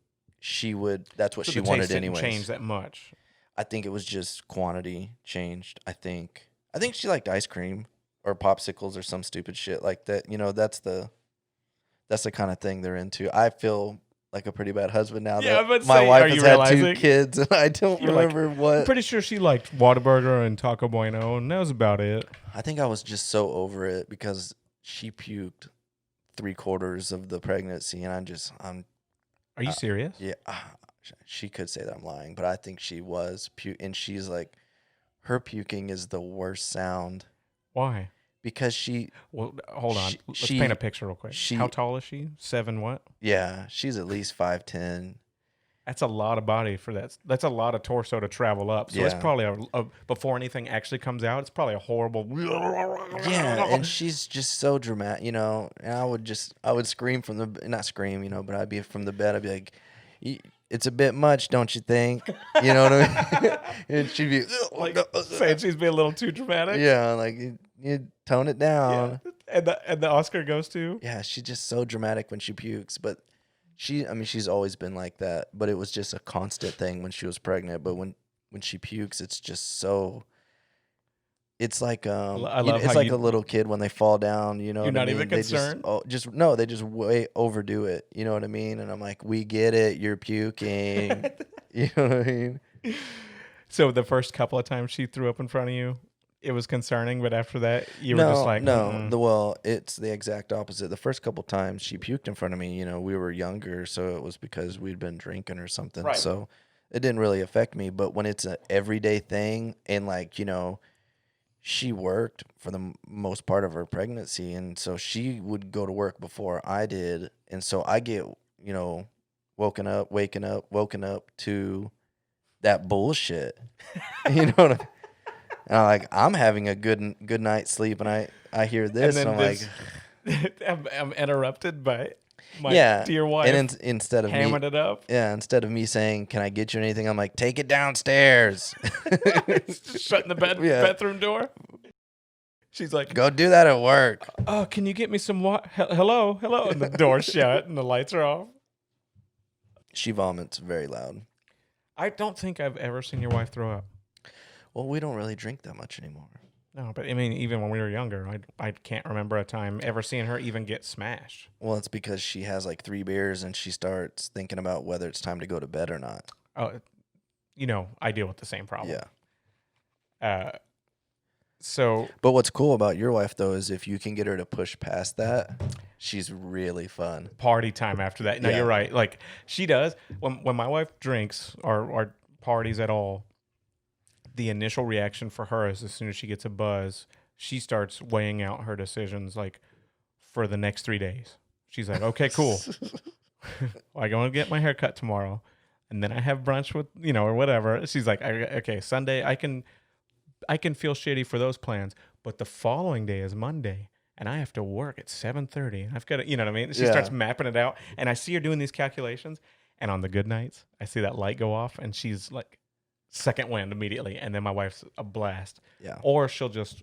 that's what So she the wanted taste didn't anyways. change that much. I think it was just quantity changed. I think she liked ice cream or popsicles or some stupid shit like that. That's the kind of thing they're into. I feel like a pretty bad husband now Yeah, I was about that to my say, wife are has you had 2 realizing? kids, and I don't You're like, remember I'm what. pretty sure she liked Whataburger and Taco Bueno, and that was about it. I think I was just so over it because she puked 3/4 of the pregnancy, and I'm Are you serious? yeah. She could say that I'm lying, but I think she was and she's like, her puking is the worst sound Why? because she. Well, hold on. Let's she- paint a picture real quick. she- How tall is she? 7 what? Yeah, she's at least 5'10". That's a lot of body for that. That's a lot of torso to travel up. So it's Yeah. probably before anything actually comes out, it's probably a horrible. Yeah, and she's just so dramatic, and I would scream not scream, but I'd be from the bed. I'd be like, it's a bit much, don't you think? You know what I mean? And she'd be saying she's being a little too dramatic. yeah, like you tone it down. Yeah. And the Oscar goes to. Yeah, she's just so dramatic when she pukes, but she's always been like that, but it was just a constant thing when she was pregnant. But when she pukes, it's just so. It's like love it's how like you- a little kid when they fall down. You know, You're what I not even mean? They concerned? they just way overdo it. You know what I mean? And I'm like, we get it. You're puking. You know what I mean? So the first couple of times she threw up in front of you, it was concerning, but after that, you were just like, no. "Mm-mm." It's the exact opposite. The first couple times she puked in front of me, we were younger, so it was because we'd been drinking or something. Right. So it didn't really affect me. But when it's an everyday thing, and she worked for the most part of her pregnancy, and so she would go to work before I did, and so I get woken up to that bullshit. You know what I mean? And I'm having a good night's sleep, and I hear this, and I'm like, I'm interrupted by my dear wife And instead of hammered me, it up. instead of me saying, "Can I get you anything?" I'm like, "Take it downstairs." Shutting the bathroom door. She's like, "Go do that at work." "Oh, can you get me some water? Hello, hello." And the door's shut and the lights are off. She vomits very loud. I don't think I've ever seen your wife throw up. Well, we don't really drink that much anymore. No, but I mean, even when we were younger, I can't remember a time ever seeing her even get smashed. Well, it's because she has like 3 beers and she starts thinking about whether it's time to go to bed or not. Oh, I deal with the same problem. Yeah. So, But what's cool about your wife, though, is if you can get her to push past that, she's really fun. party time after that. No, Yeah. you're right. Like she does when my wife drinks or parties at all. The initial reaction for her is as soon as she gets a buzz, she starts weighing out her decisions like for the next 3 days. She's like, okay, cool. I go and get my hair cut tomorrow, and then I have brunch with or whatever. She's like, okay, Sunday I can feel shitty for those plans, but the following day is Monday. And I have to work at 7:30. I've got to, you know what I mean? She starts mapping it out. And I see her doing these calculations. And on the good nights, I see that light go off. And she's like, second wind immediately. And then my wife's a blast. Yeah. Or she'll just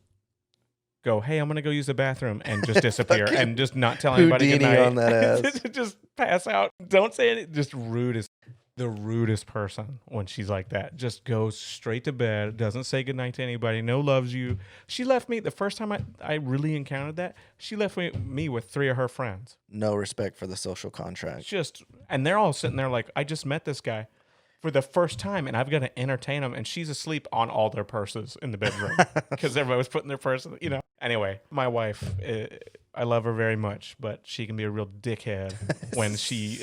go, hey, I'm going to go use the bathroom. And just disappear. And just not tell anybody good Houdini night. on that ass. Just pass out. Don't say anything. Just the rudest person when she's like that. Just goes straight to bed, doesn't say goodnight to anybody, no loves you. She left me, the first time I really encountered that, she left me with 3 of her friends. No respect for the social contract. And they're all sitting there like, I just met this guy for the first time and I've got to entertain him. And she's asleep on all their purses in the bedroom because everybody was putting their purse, Anyway, my wife, I love her very much, but she can be a real dickhead when she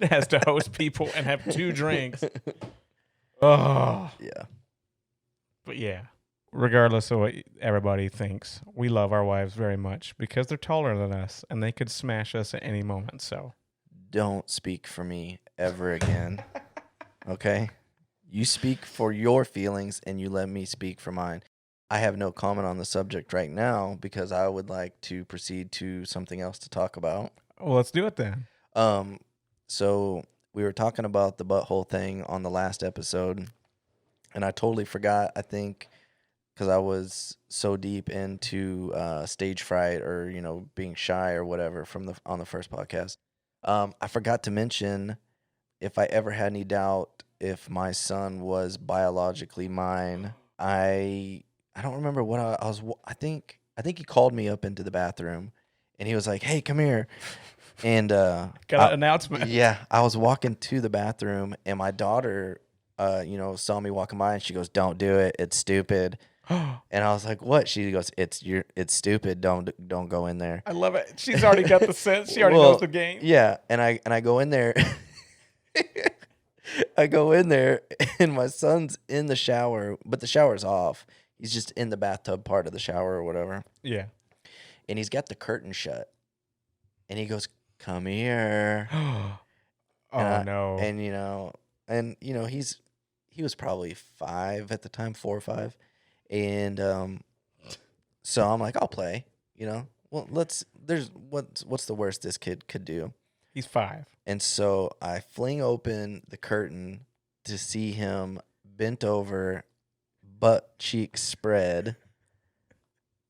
has to host people and have 2 drinks. Oh. Yeah. But yeah, regardless of what everybody thinks, we love our wives very much because they're taller than us and they could smash us at any moment. So Don't speak for me ever again. Okay? You speak for your feelings and you let me speak for mine. I have no comment on the subject right now because I would like to proceed to something else to talk about. well, let's do it then. So we were talking about the butthole thing on the last episode, and I totally forgot, I think, because I was so deep into stage fright or, being shy or whatever on the first podcast. I forgot to mention if I ever had any doubt if my son was biologically mine. I don't remember what I was. I think he called me up into the bathroom, and he was like, "Hey, come here." And Got an announcement. Yeah, I was walking to the bathroom, and my daughter, saw me walking by, and she goes, "Don't do it. It's stupid." And I was like, "What?" She goes, "It's stupid. Don't go in there." I love it. She's already got the sense. She already knows the game. Yeah, and I go in there. I go in there, and my son's in the shower, but the shower's off. He's just in the bathtub part of the shower or whatever. Yeah. And he's got the curtain shut. And he goes, "Come here." No. And he was probably 5 at the time, 4 or 5. And so I'm like, I'll play, Well, what's the worst this kid could do? He's 5. And so I fling open the curtain to see him bent over, butt cheeks spread,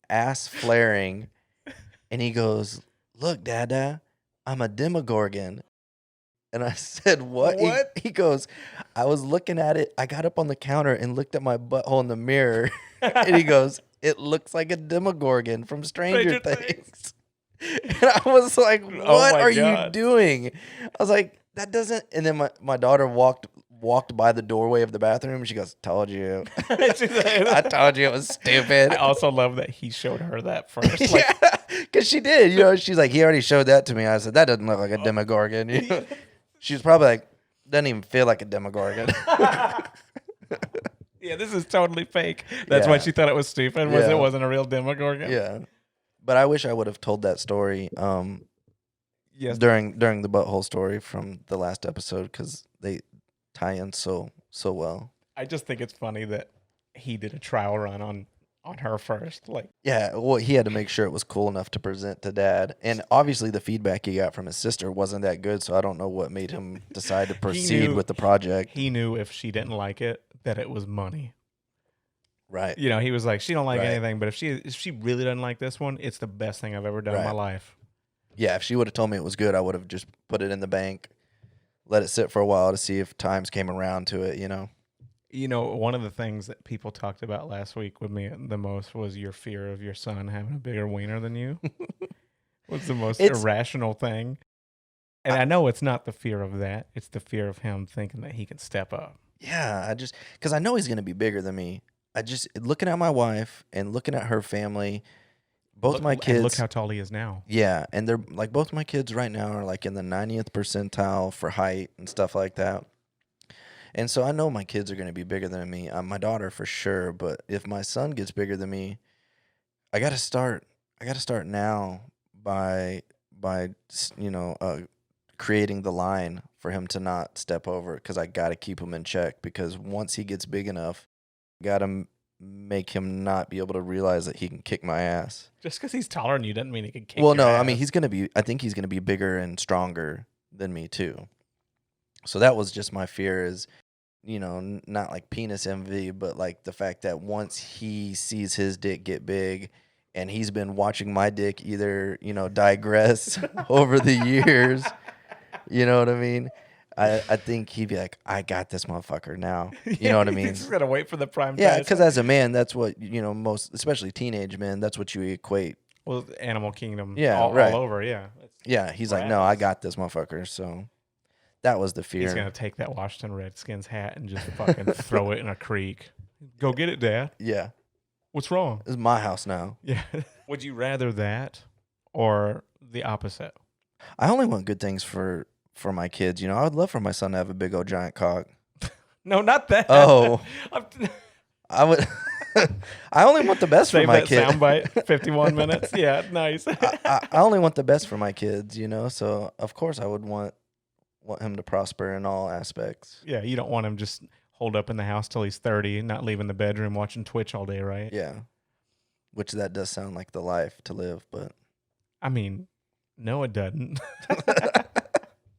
ass flaring, and he goes, "Look, Dada, I'm a Demogorgon." And I said, "What?" What? He goes, "I was looking at it. I got up on the counter and looked at my butthole in the mirror." And he goes, "It looks like a Demogorgon from Stranger Things." And I was like, "What are you doing?" I was like, "That doesn't." And then my daughter walked by the doorway of the bathroom, and she goes, "Told you." I told you it was stupid. I also love that he showed her that first. Yeah, because she did. She's like, "He already showed that to me." I said, "That doesn't look like a Demogorgon." She was probably like, "Doesn't even feel like a Demogorgon." Yeah, this is totally fake. That's why she thought it was stupid. It wasn't a real Demogorgon. Yeah, but I wish I would have told that story. Yes. During the butthole story from the last episode, because they tie in so well. I just think it's funny that he did a trial run on on her first. Like, Yeah, well, he had to make sure it was cool enough to present to Dad. And obviously the feedback he got from his sister wasn't that good, so I don't know what made him decide to proceed knew- with the project. he knew if she didn't like it, that it was money. Right. You know, he was like, she don't like Right. anything, but if she really doesn't like this one, it's the best thing I've ever done in my Right. life. Yeah, if she would have told me it was good, I would have just put it in the bank, let it sit for a while to see if times came around to it, you know? You know, one of the things that people talked about last week with me the most was your fear of your son having a bigger wiener than you. Was the most irrational thing. And I know it's not the fear of that. It's the fear of him thinking that he can step up. Yeah, because I know he's going to be bigger than me. Looking at my wife and looking at her family, my kids. And look how tall he is now. Yeah, and they're like, both my kids right now are like in the 90th percentile for height and stuff like that. And so I know my kids are going to be bigger than me. My daughter for sure, but if my son gets bigger than me, I got to start now by creating the line for him to not step over, because I got to keep him in check, because once he gets big enough, got to make him not be able to realize that he can kick my ass. Just because he's taller than you doesn't mean he can kick Well, your no, ass. I mean, I think he's going to be bigger and stronger than me too. So that was just my fear, is, not like penis envy, but like the fact that once he sees his dick get big, and he's been watching my dick either, digress over the years, you know what I mean? I think he'd be like, I got this motherfucker now. You know what I mean? He's just got to wait for the prime time. Yeah, because as a man, that's what, most, especially teenage men, that's what you equate. Well, Animal Kingdom Yeah, right. all over, yeah. Yeah, he's like, no, I got this motherfucker. So that was the fear. He's going to take that Washington Redskins hat and just fucking throw it in a creek. Go get it, Dad. Yeah. What's wrong? This is my house now. Yeah. Would you rather that or the opposite? I only want good things for my kids. I would love for my son to have a big old giant cock. No, not that. Oh. I would. I only want the best for my kids. kids. Soundbite, 51 minutes. Yeah, nice. I only want the best for my kids, so of course I would want him to prosper in all aspects. Yeah, you don't want him just holed up in the house till he's 30, not leaving the bedroom, watching Twitch all day, right? Yeah. Which that does sound like the life to live, but I mean, no, it doesn't.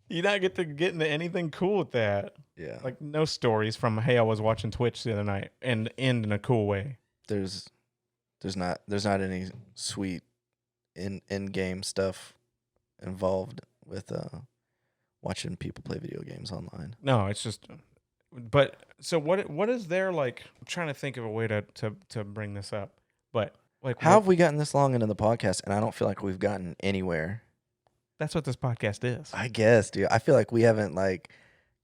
You not get to get into anything cool with that. yeah. Like no stories from, hey, I was watching Twitch the other night, and end in a cool way. There's not any sweet in game stuff involved with watching people play video games online. No, it's just. But so what is there like? I'm trying to think of a way to bring this up, but like How have we gotten this long into the podcast and I don't feel like we've gotten anywhere? That's what this podcast is, I guess, dude. I feel like we haven't like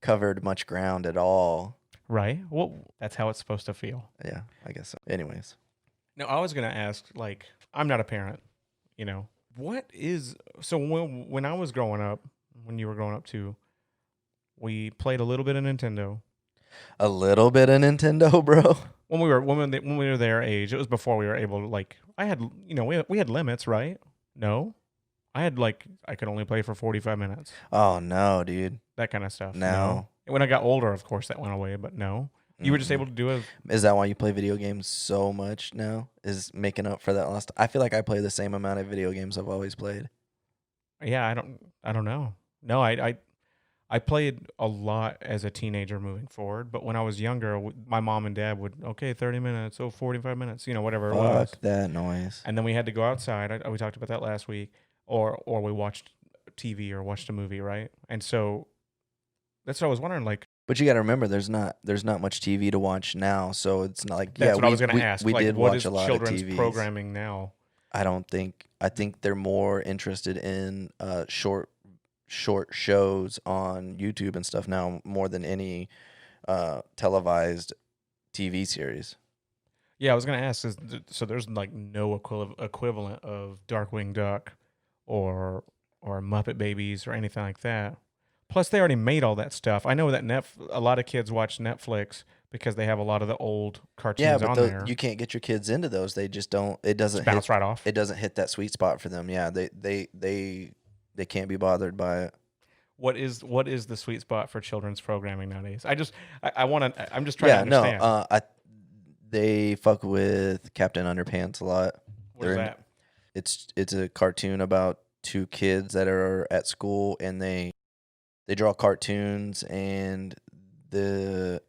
covered much ground at all. right? Well, that's how it's supposed to feel. Yeah, I guess so. Anyways. Now, I was gonna ask, like, I'm not a parent, what is so when I was growing up, when you were growing up too, we played a little bit of Nintendo. A little bit of Nintendo, bro. When we were their age, it was before we were able to, like, I had, we had limits, right? No, I had I could only play for 45 minutes. Oh no, dude. That kind of stuff. No. When I got older, of course, that went away. But no, you were just able to do it. Is that why you play video games so much now? Is making up for that lost? I feel like I play the same amount of video games I've always played. Yeah, I don't know. No, I played a lot as a teenager moving forward, but when I was younger, my mom and dad would, 30 minutes, 45 minutes, whatever it was. Fuck that noise. And then we had to go outside. We talked about that last week, or we watched TV or watched a movie, right? And so that's what I was wondering, like. But you got to remember, there's not much TV to watch now, so it's not like That's what I was going to ask. We did what watch is a lot children's of TVs. programming now? I think they're more interested in short shows on YouTube and stuff now, more than any televised TV series. Yeah, I was going to ask. So there's like no equivalent of Darkwing Duck or Muppet Babies or anything like that. Plus, they already made all that stuff. I know that a lot of kids watch Netflix because they have a lot of the old cartoons on there. You can't get your kids into those. They just don't. It doesn't bounce right off. It doesn't hit that sweet spot for them. Yeah, they can't be bothered by it. What is the sweet spot for children's programming nowadays? I'm just trying to understand. They fuck with Captain Underpants a lot. What is that? It's a cartoon about two kids that are at school, and they draw cartoons, and the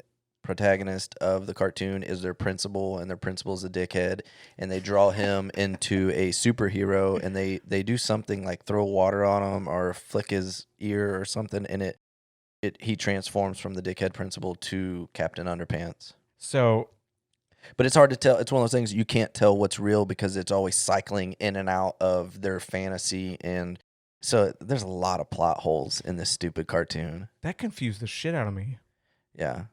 protagonist of the cartoon is their principal, and their principal's a dickhead, and they draw him into a superhero, and they do something like throw water on him or flick his ear or something, and he transforms from the dickhead principal to Captain Underpants. So, but it's hard to tell. It's one of those things you can't tell what's real because it's always cycling in and out of their fantasy, and so there's a lot of plot holes in this stupid cartoon. that confused the shit out of me. Yeah.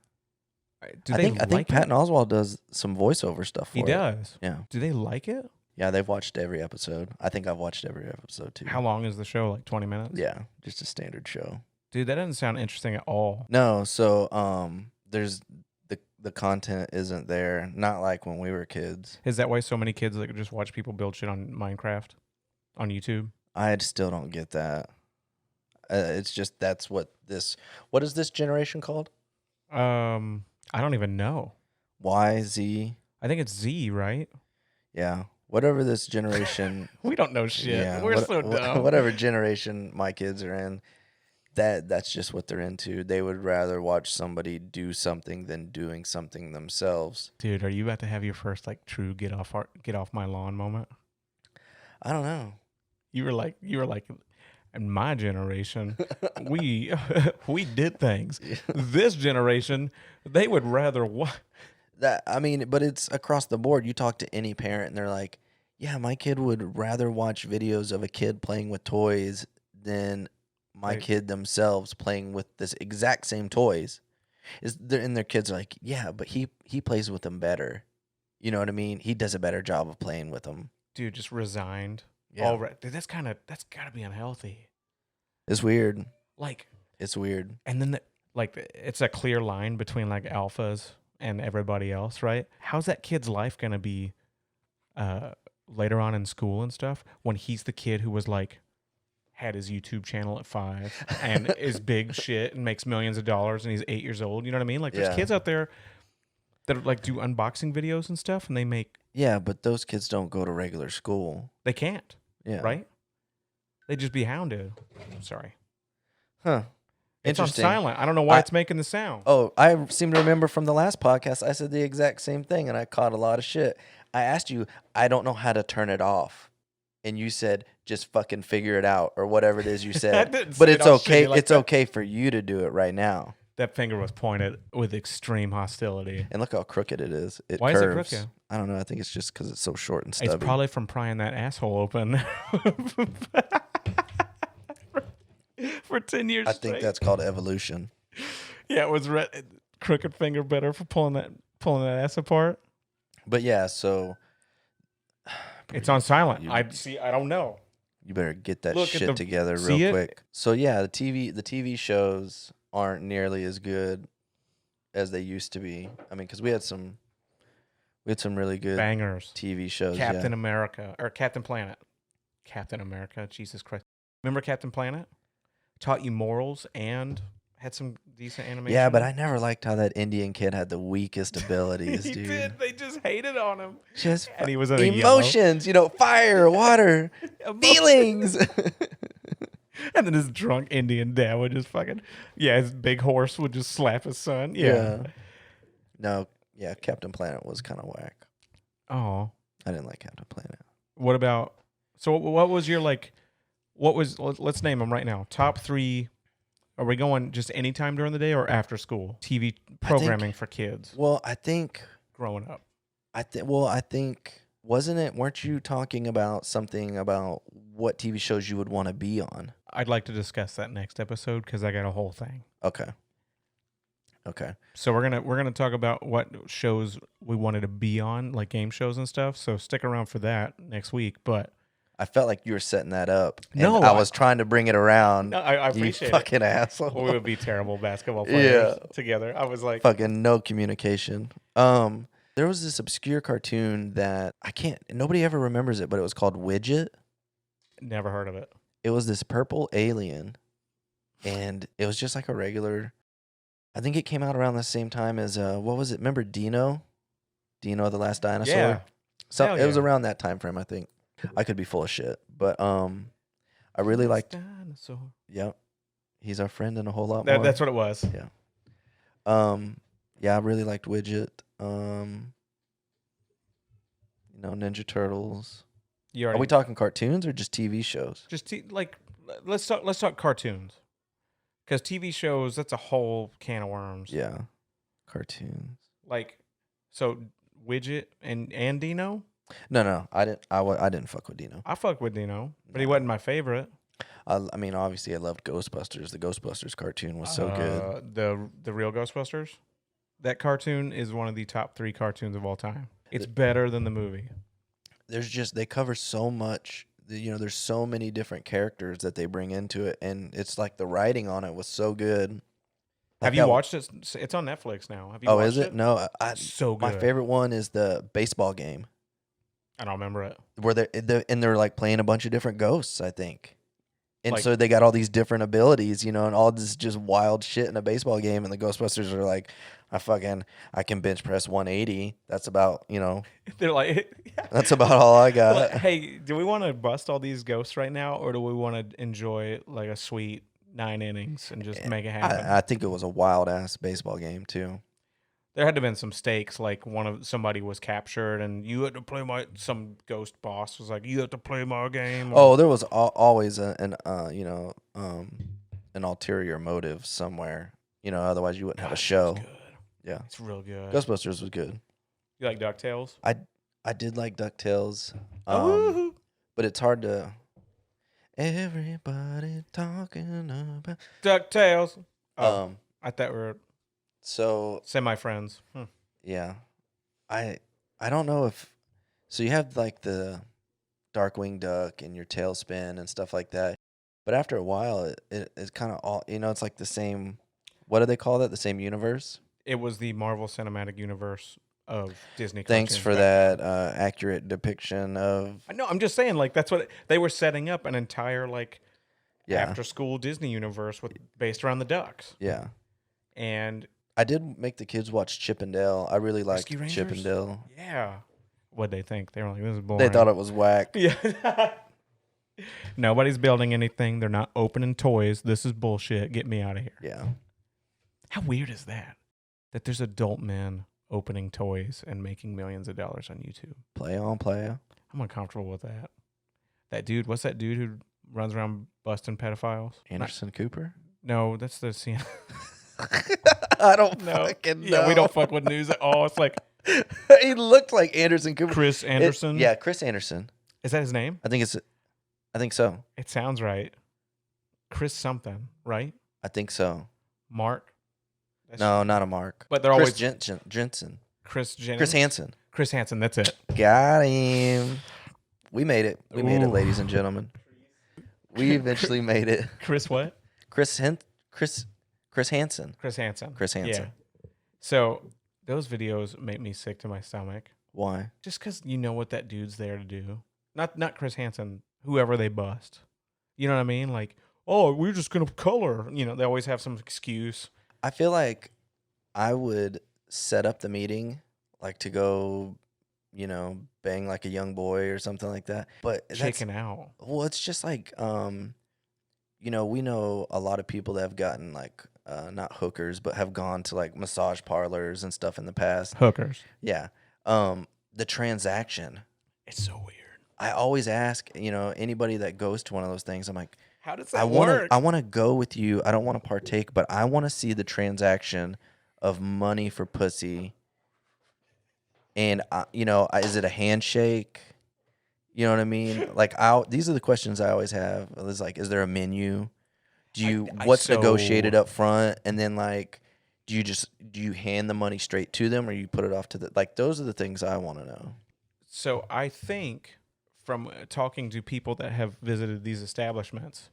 Do I they think like Patton it? Oswalt does some voiceover stuff for He it. does. Yeah. Do they like it? Yeah, they've watched every episode. I think I've watched every episode too. How long is the show? Like 20 minutes? Yeah, just a standard show. Dude, that doesn't sound interesting at all. No, so there's the content isn't there. Not like when we were kids. Is that why so many kids like just watch people build shit on Minecraft on YouTube? I still don't get that. It's just what is this generation called? I don't even know. Y, Z? I think it's Z, right? Yeah. Whatever this generation. We don't know shit. Yeah, We're so dumb. whatever generation my kids are in, that's just what they're into. They would rather watch somebody do something than doing something themselves. Dude, are you about to have your first like true get off my lawn moment? I don't know. You were like in my generation, we did things. This generation, they would rather what? But it's across the board. You talk to any parent and they're like, yeah, my kid would rather watch videos of a kid playing with toys than my Right. kid themselves playing with this exact same toys. And their kids are like, yeah, but he plays with them better. You know what I mean? He does a better job of playing with them. Dude, just resigned. Yeah. All right. Dude, that's gotta be unhealthy. It's weird. Like, It's weird. and then it's a clear line between like alphas and everybody else, right? How's that kid's life gonna be later on in school and stuff when he's the kid who was like had his YouTube channel at 5 and is big shit and makes millions of dollars and he's 8 years old? You know what I mean? Like there's Yeah. kids out there that like do unboxing videos and stuff and they make Yeah, but those kids don't go to regular school. they can't, Yeah. right? They just be hounded. I'm sorry. Huh. It's on Interesting. silent. I don't know why I- it's making the sound. Oh, I seem to remember from the last podcast, I said the exact same thing, and I caught a lot of shit. I asked you, I don't know how to turn it off. And you said, just fucking figure it out, or whatever it is you I said. didn't But say it's it all shitty okay. like It's that. okay for you to do it right now. That finger was pointed with extreme hostility. And look how crooked it is. It Why is it curves. crooked? I don't know. I think it's just because it's so short and stubby. It's probably from prying that asshole open for 10 years I think straight. that's called evolution. Yeah, it was crooked finger better for pulling that ass apart. But yeah, so It's on silent. You- I don't know. you better get that Look at shit the- together see real it? quick. So yeah, the TV shows aren't nearly as good as they used to be. I mean, because we had some really good Bangers. TV shows. Captain yeah. America or Captain Planet. Captain America. Jesus Christ. Remember Captain Planet? Taught you morals and had some decent animation. Yeah, but I never liked how that Indian kid had the weakest abilities, he dude. did. They just hated on him. Just And he was in a yellow. emotions, fire, water, feelings. And then his drunk Indian dad would just fucking, his big horse would just slap his son. Yeah. No, yeah, Captain Planet was kind of whack. Oh, I didn't like Captain Planet. what about, so what was your let's name them right now. Top 3. Are we going just anytime during the day or after school? TV programming for kids Well, I think growing up. weren't you talking about something about what TV shows you would want to be on? I'd like to discuss that next episode because I got a whole thing. Okay. So we're gonna talk about what shows we wanted to be on, like game shows and stuff. So stick around for that next week. But I felt like you were setting that up. And No, I was trying to bring it around. no, I you appreciate it. fucking asshole. We would be terrible basketball players together. I was like, Fucking no communication. There was this obscure cartoon that nobody ever remembers it, but it was called Widget. never heard of it. It was this purple alien, and it was just like a regular. I think it came out around the same time as what was it? Remember Dino? Dino the Last Dinosaur. Yeah. So Hell it was yeah. around that time frame, I think. I could be full of shit, but I really liked. Dinosaur. Yep, he's our friend and a whole lot That, more. that's what it was. Yeah, I really liked Widget. Ninja Turtles. You Are already we talking cartoons or just TV shows? just let's talk cartoons. Because TV shows, that's a whole can of worms. Yeah, cartoons. Like, so Widget and Dino. No, I didn't fuck with Dino. I fuck with Dino, but he wasn't my favorite. I mean, obviously, I loved Ghostbusters. The Ghostbusters cartoon was so good. The real Ghostbusters. That cartoon is one of the top 3 cartoons of all time. It's better than the movie. They cover so much. There's so many different characters that they bring into it, and it's like the writing on it was so good. Have you watched it? It's on Netflix now. Have you watched is it? No, So good. my favorite one is the baseball game I don't remember it. where they're like playing a bunch of different ghosts, I think. And Like- so they got all these different abilities, and all this just wild shit in a baseball game. And the Ghostbusters are like, I can bench press 180. That's about, They're like, that's about all I like, got. hey, do we want to bust all these ghosts right now, or do we want to enjoy like a sweet 9 innings and just make it happen? I think it was a wild ass baseball game too. There had to have been some stakes, like somebody was captured and you had to play some ghost boss was like, you have to play my game. Oh, there was always an ulterior motive somewhere. Otherwise you wouldn't have a show. It's good. Yeah, It's real good. Ghostbusters was good. You like DuckTales? I did like DuckTales, Woohoo. but it's hard to. Everybody talking about. DuckTales. Oh, I thought we were So semi-friends. yeah, I don't know if. So you have like the Darkwing Duck and your Tailspin and stuff like that, but after a while, it's kind of all it's like the same. What do they call that? The same universe. It was the Marvel Cinematic Universe of Disney. Thanks cartoons for back that accurate depiction of. then. No, I'm just saying, like that's what they were setting up an entire Yeah, after-school Disney universe based around the ducks. yeah. And I did make the kids watch Chip and Dale. I really liked Rescue Rangers? Chip and Dale. yeah, what'd they think? They were like, "This is boring." They thought it was whack. Yeah. Nobody's building anything. They're not opening toys. This is bullshit. Get me out of here. Yeah. How weird is that? That there's adult men opening toys and making millions of dollars on YouTube. Play on, play. I'm uncomfortable with that. That dude, what's that dude who runs around busting pedophiles? Anderson Cooper? No, that's the scene. I don't No. fucking know. Yeah, we don't fuck with news at all. It's like He looked like Anderson Cooper. Chris Anderson. Yeah, Chris Anderson. Is that his name? I think so. It sounds right. Chris something, right? I think so. Mark? That's- No, not a Mark. But they're Chris always Jensen. Chris Jennings. Chris Hansen. Chris Hansen, that's it. Got him. We made it. We made it, Ooh. ladies and gentlemen. We eventually made it. Chris what? Chris Hansen. Chris Hansen. Chris Hansen. Yeah. So those videos make me sick to my stomach. Why? Just because you know what that dude's there to do. Not Chris Hansen, whoever they bust. You know what I mean? Like, oh, we're just going to color. They always have some excuse. I feel like I would set up the meeting, like to go, bang like a young boy or something like that. But Shaking out. Well, it's just like, we know a lot of people that have gotten like, not hookers, but have gone to like massage parlors and stuff in the past. Hookers. Yeah. The transaction. It's so weird. I always ask, anybody that goes to one of those things, I'm like, How does that work? I want to go with you. I don't want to partake, but I want to see the transaction of money for pussy. And is it a handshake? You know what I mean? Like, these are the questions I always have. It's like, is there a menu? What's negotiated up front? And then like, do you hand the money straight to them, or you put it off to those are the things I want to know. So I think from talking to people that have visited these establishments,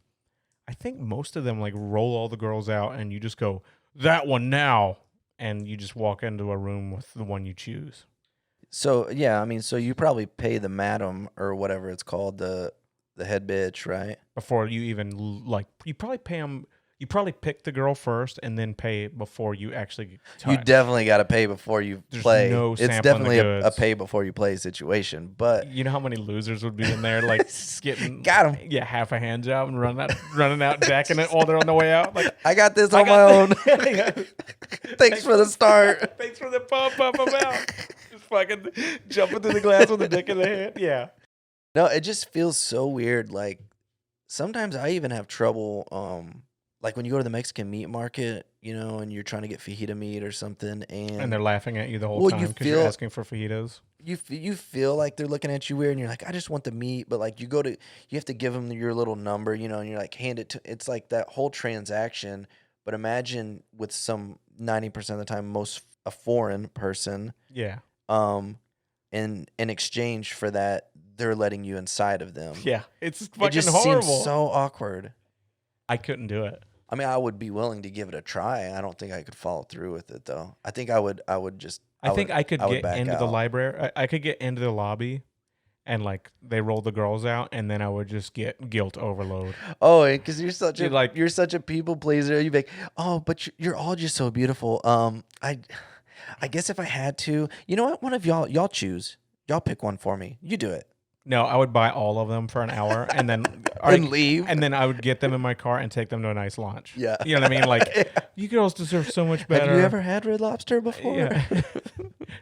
I think most of them like roll all the girls out and you just go, that one now. And you just walk into a room with the one you choose. So, yeah, I mean, so you probably pay the madam or whatever it's called, the head bitch, right? Before you even you probably You probably pick the girl first and then pay before you actually touch. You definitely got to pay before you There's play. no It's sampling the definitely a goods. pay before you play situation. But You know how many losers would be in there, like getting got him. Yeah, half a hand job and running out, jacking it while they're on the way out. Like I got this on my own. Yeah. Thanks for the start. Thanks for the pump up out. Just fucking jumping through the glass with a dick in the hand. Yeah. No, it just feels so weird. Like sometimes I even have trouble. Like when you go to the Mexican meat market, and you're trying to get fajita meat or something, And they're laughing at you the whole Well, time you because you're feel- asking for fajitas. you feel like they're looking at you weird, and you're like, I just want the meat, but like you have to give them your little number, and you're like, hand it to. It's like that whole transaction. But imagine with some 90% of the time, a foreign person, Yeah. in exchange for that, they're letting you inside of them. Yeah. It's It fucking just horrible. seems so awkward. I couldn't do it. I mean, I would be willing to give it a try. I don't think I could follow through with it though. I think I would just. I think I could would get back into the out. library. I could get into the lobby and like they roll the girls out and then I would just get guilt overload. Oh, because you're such a people pleaser. You'd be like, oh, but you're all just so beautiful. I guess if I had to, you know what? One of y'all choose. Y'all pick one for me. You do it. No, I would buy all of them for an hour and then And leave. And then I would get them in my car and take them to a nice lunch. Yeah. You know what I mean? Like you girls deserve so much better. Have you ever had Red Lobster before? Yeah.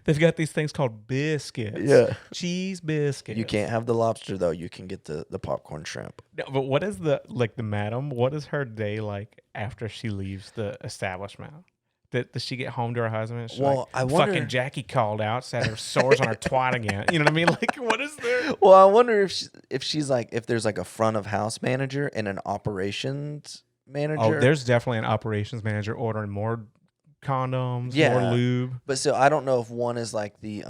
They've got these things called biscuits. Yeah. Cheese biscuits. You can't have the lobster though. You can get the popcorn shrimp. No, but what is the madam? What is her day like after she leaves the establishment? Does she get home to her husband? She's Well, I wonder- fucking Jackie called out, said her sores on her twat again. You know what I mean? Like, what is there? Well, I wonder if there's like a front of house manager and an operations manager. Oh, there's definitely an operations manager ordering more condoms, more Yeah. lube. But so I don't know if one is like the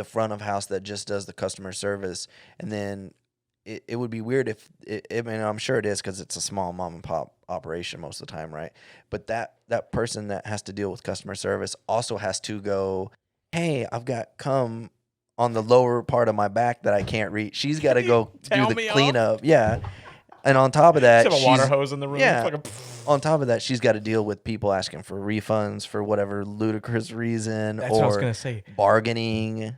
front of house that just does the customer service, and then it would be weird if I mean, I'm sure it is because it's a small mom and pop operation most of the time, right? But that person that has to deal with customer service also has to go, hey, I've got cum on the lower part of my back that I can't reach. She's got to go do Towel the me off? cleanup. Yeah. And on top of that, Just have a water hose in the room. yeah. Fucking on top of that, she's got to deal with people asking for refunds for whatever ludicrous reason That's what I was or gonna say. bargaining.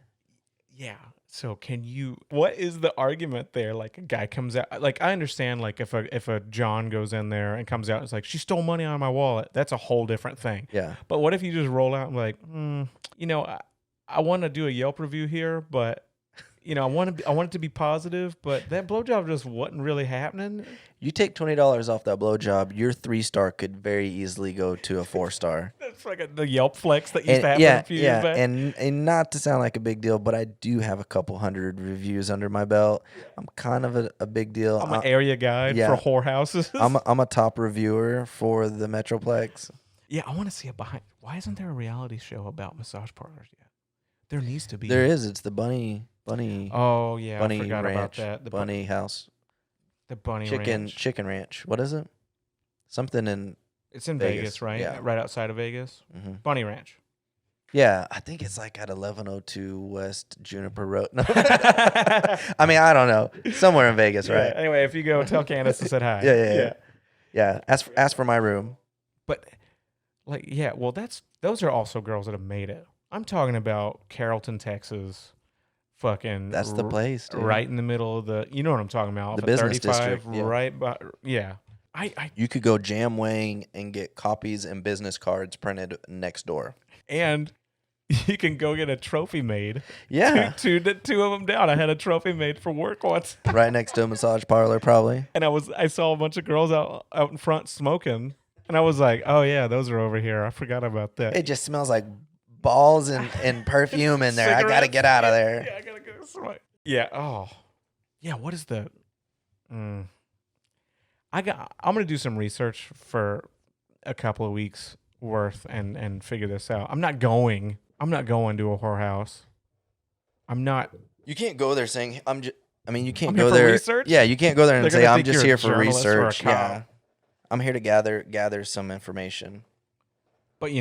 Yeah. So what is the argument there? Like a guy comes out, like I understand, like if a John goes in there and comes out, it's like, she stole money out of my wallet. That's a whole different thing. Yeah. But what if you just roll out and like, I want to do a Yelp review here, but I want it to be positive, but that blowjob just wasn't really happening. You take $20 off that blowjob, your 3-star could very easily go to a 4-star. That's like the Yelp flex that used to happen yeah, a few years back. and not to sound like a big deal, but I do have a couple hundred reviews under my belt. I'm kind of a big deal. I'm an area guide yeah. for whorehouses. I'm a top reviewer for the Metroplex. Yeah, I want to see why isn't there a reality show about massage parlors yet? There needs to be. There is. It's the bunny. Oh yeah, Bunny I forgot ranch, about that. The bunny house, the bunny chicken ranch. ranch. What is it? Something in It's in Vegas, Vegas, right? yeah. Right outside of Vegas. mhm. Bunny Ranch. Yeah, I think it's like at 1102 West Juniper Road. No. I mean, I don't know. Somewhere in Vegas, Yeah, right? anyway, if you go, tell Candace I said hi. Yeah. Ask for my room. But like, yeah, well, those are also girls that have made it. I'm talking about Carrollton, Texas. Fucking That's the place, dude. right in the middle of the. You know what I'm talking about? The off of business 35, district, yeah. right? By, yeah. I You could go Jamwaying and get copies and business cards printed next door. and you can go get a trophy made. Yeah, two of them down. I had a trophy made for work once. right next to a massage parlor, probably. And I saw a bunch of girls out in front smoking, and I was like, "Oh yeah, those are over here. I forgot about that." It just smells like balls and perfume in there. I gotta Cigarettes. get out of there. Yeah, I gotta go smoke. Yeah. Oh, yeah. What is the? I'm gonna do some research for a couple of weeks worth and figure this out. I'm not going to a whorehouse. I'm not. You can't go there saying I'm just. I mean, you can't I'm go here for there. research? Yeah, you can't go there and They're say gonna I'm think just you're a here for journalist or a research. cop. Yeah, I'm here to gather some information. But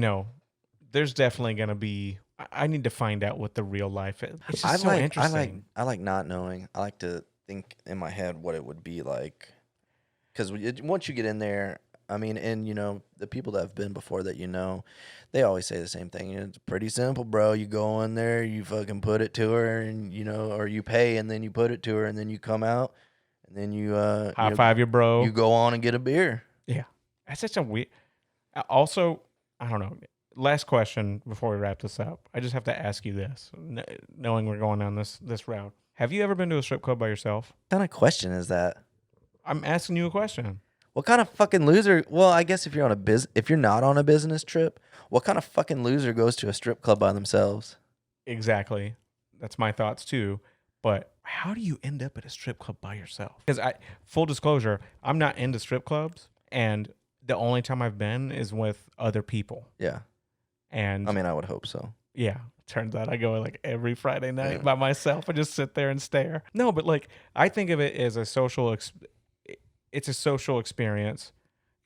there's definitely gonna be. I need to find out what the real life is. It's just so I interesting. like not knowing. I like to think in my head what it would be like. Because once you get in there, I mean, and the people that have been before that, they always say the same thing. It's pretty simple, bro. You go in there, you fucking put it to her, and or you pay, and then you put it to her, and then you come out, and then you High five your bro. You go on and get a beer. Yeah, that's such a weird. Also, I don't know. Last question before we wrap this up. I just have to ask you this, knowing we're going down this route. Have you ever been to a strip club by yourself? What kind of question is that? I'm asking you a question. What kind of fucking loser? Well, I guess if you're not on a business trip, what kind of fucking loser goes to a strip club by themselves? Exactly. That's my thoughts too. But how do you end up at a strip club by yourself? Because full disclosure, I'm not into strip clubs, and the only time I've been is with other people. Yeah. And I mean, I would hope so. Yeah. Turns out I go like every Friday night by myself and just sit there and stare. No, but like I think of it as a social it's a social experience.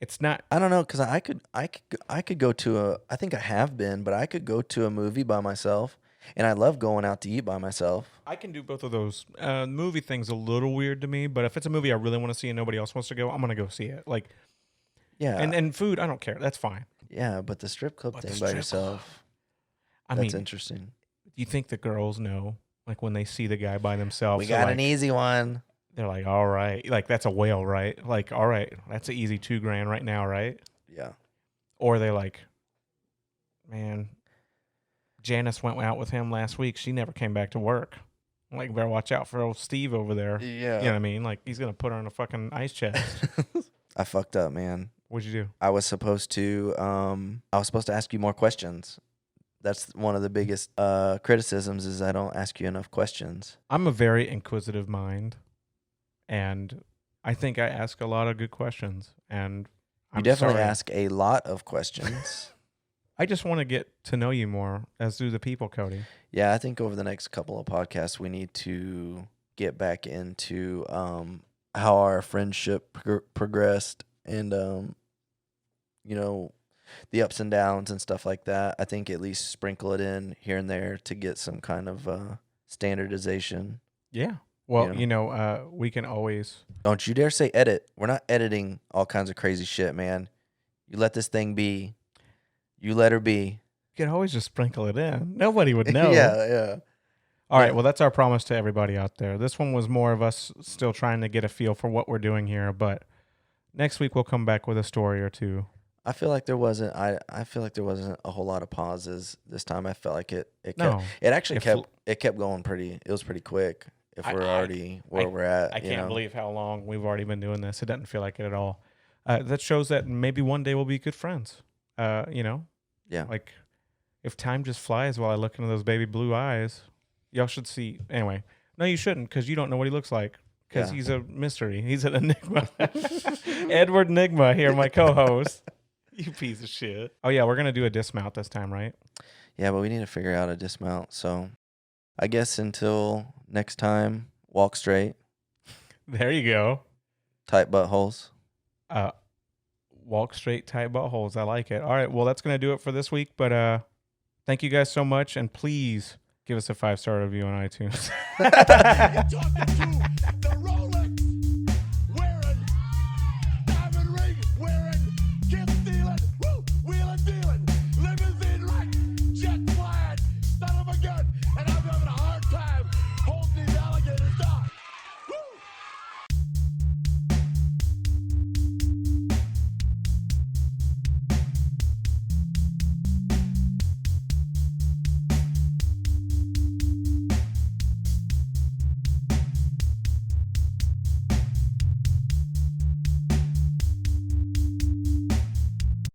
It's not. I don't know, because I could go to I think I have been, but I could go to a movie by myself, and I love going out to eat by myself. I can do both of those. Movie thing's a little weird to me, but if it's a movie I really want to see and nobody else wants to go, I'm gonna go see it. Like, yeah, and food, I don't care. That's fine. Yeah, but the strip club thing by yourself, that's interesting. You think the girls know, like when they see the guy by themselves? We got an easy one. They're like, all right, like that's a whale, right? Like, all right, that's an easy $2,000 right now, right? Yeah. Or they like, man, Janice went out with him last week. She never came back to work. Like, better watch out for old Steve over there. Yeah. You know what I mean? Like, he's gonna put her in a fucking ice chest. I fucked up, man. What'd you do? I was supposed to ask you more questions. That's one of the biggest criticisms is I don't ask you enough questions. I'm a very inquisitive mind, and I think I ask a lot of good questions. And you definitely ask a lot of questions. I just want to get to know you more, as do the people, Cody. Yeah, I think over the next couple of podcasts, we need to get back into how our friendship progressed and, the ups and downs and stuff like that. I think at least sprinkle it in here and there to get some kind of standardization. Yeah. Well, we can always... Don't you dare say edit. We're not editing all kinds of crazy shit, man. You let this thing be. You let her be. You could always just sprinkle it in. Nobody would know. Yeah. All right, well, that's our promise to everybody out there. This one was more of us still trying to get a feel for what we're doing here, but next week we'll come back with a story or two. I feel like there wasn't. I feel like there wasn't a whole lot of pauses this time. I felt like it kept going pretty. It was pretty quick. If we're already where we're at, I can't believe how long we've already been doing this. It doesn't feel like it at all. That shows that maybe one day we'll be good friends. Yeah. Like if time just flies while I look into those baby blue eyes, y'all should see. Anyway, no, you shouldn't, because you don't know what he looks like. Because he's a mystery. He's an enigma. Edward Enigma here, my co-host. You piece of shit. Oh, yeah, we're going to do a dismount this time, right? Yeah, but we need to figure out a dismount. So I guess until next time, walk straight. There you go. Tight buttholes. Walk straight, tight buttholes. I like it. All right, well, that's going to do it for this week. But thank you guys so much. And please give us a 5-star review on iTunes. You're talking to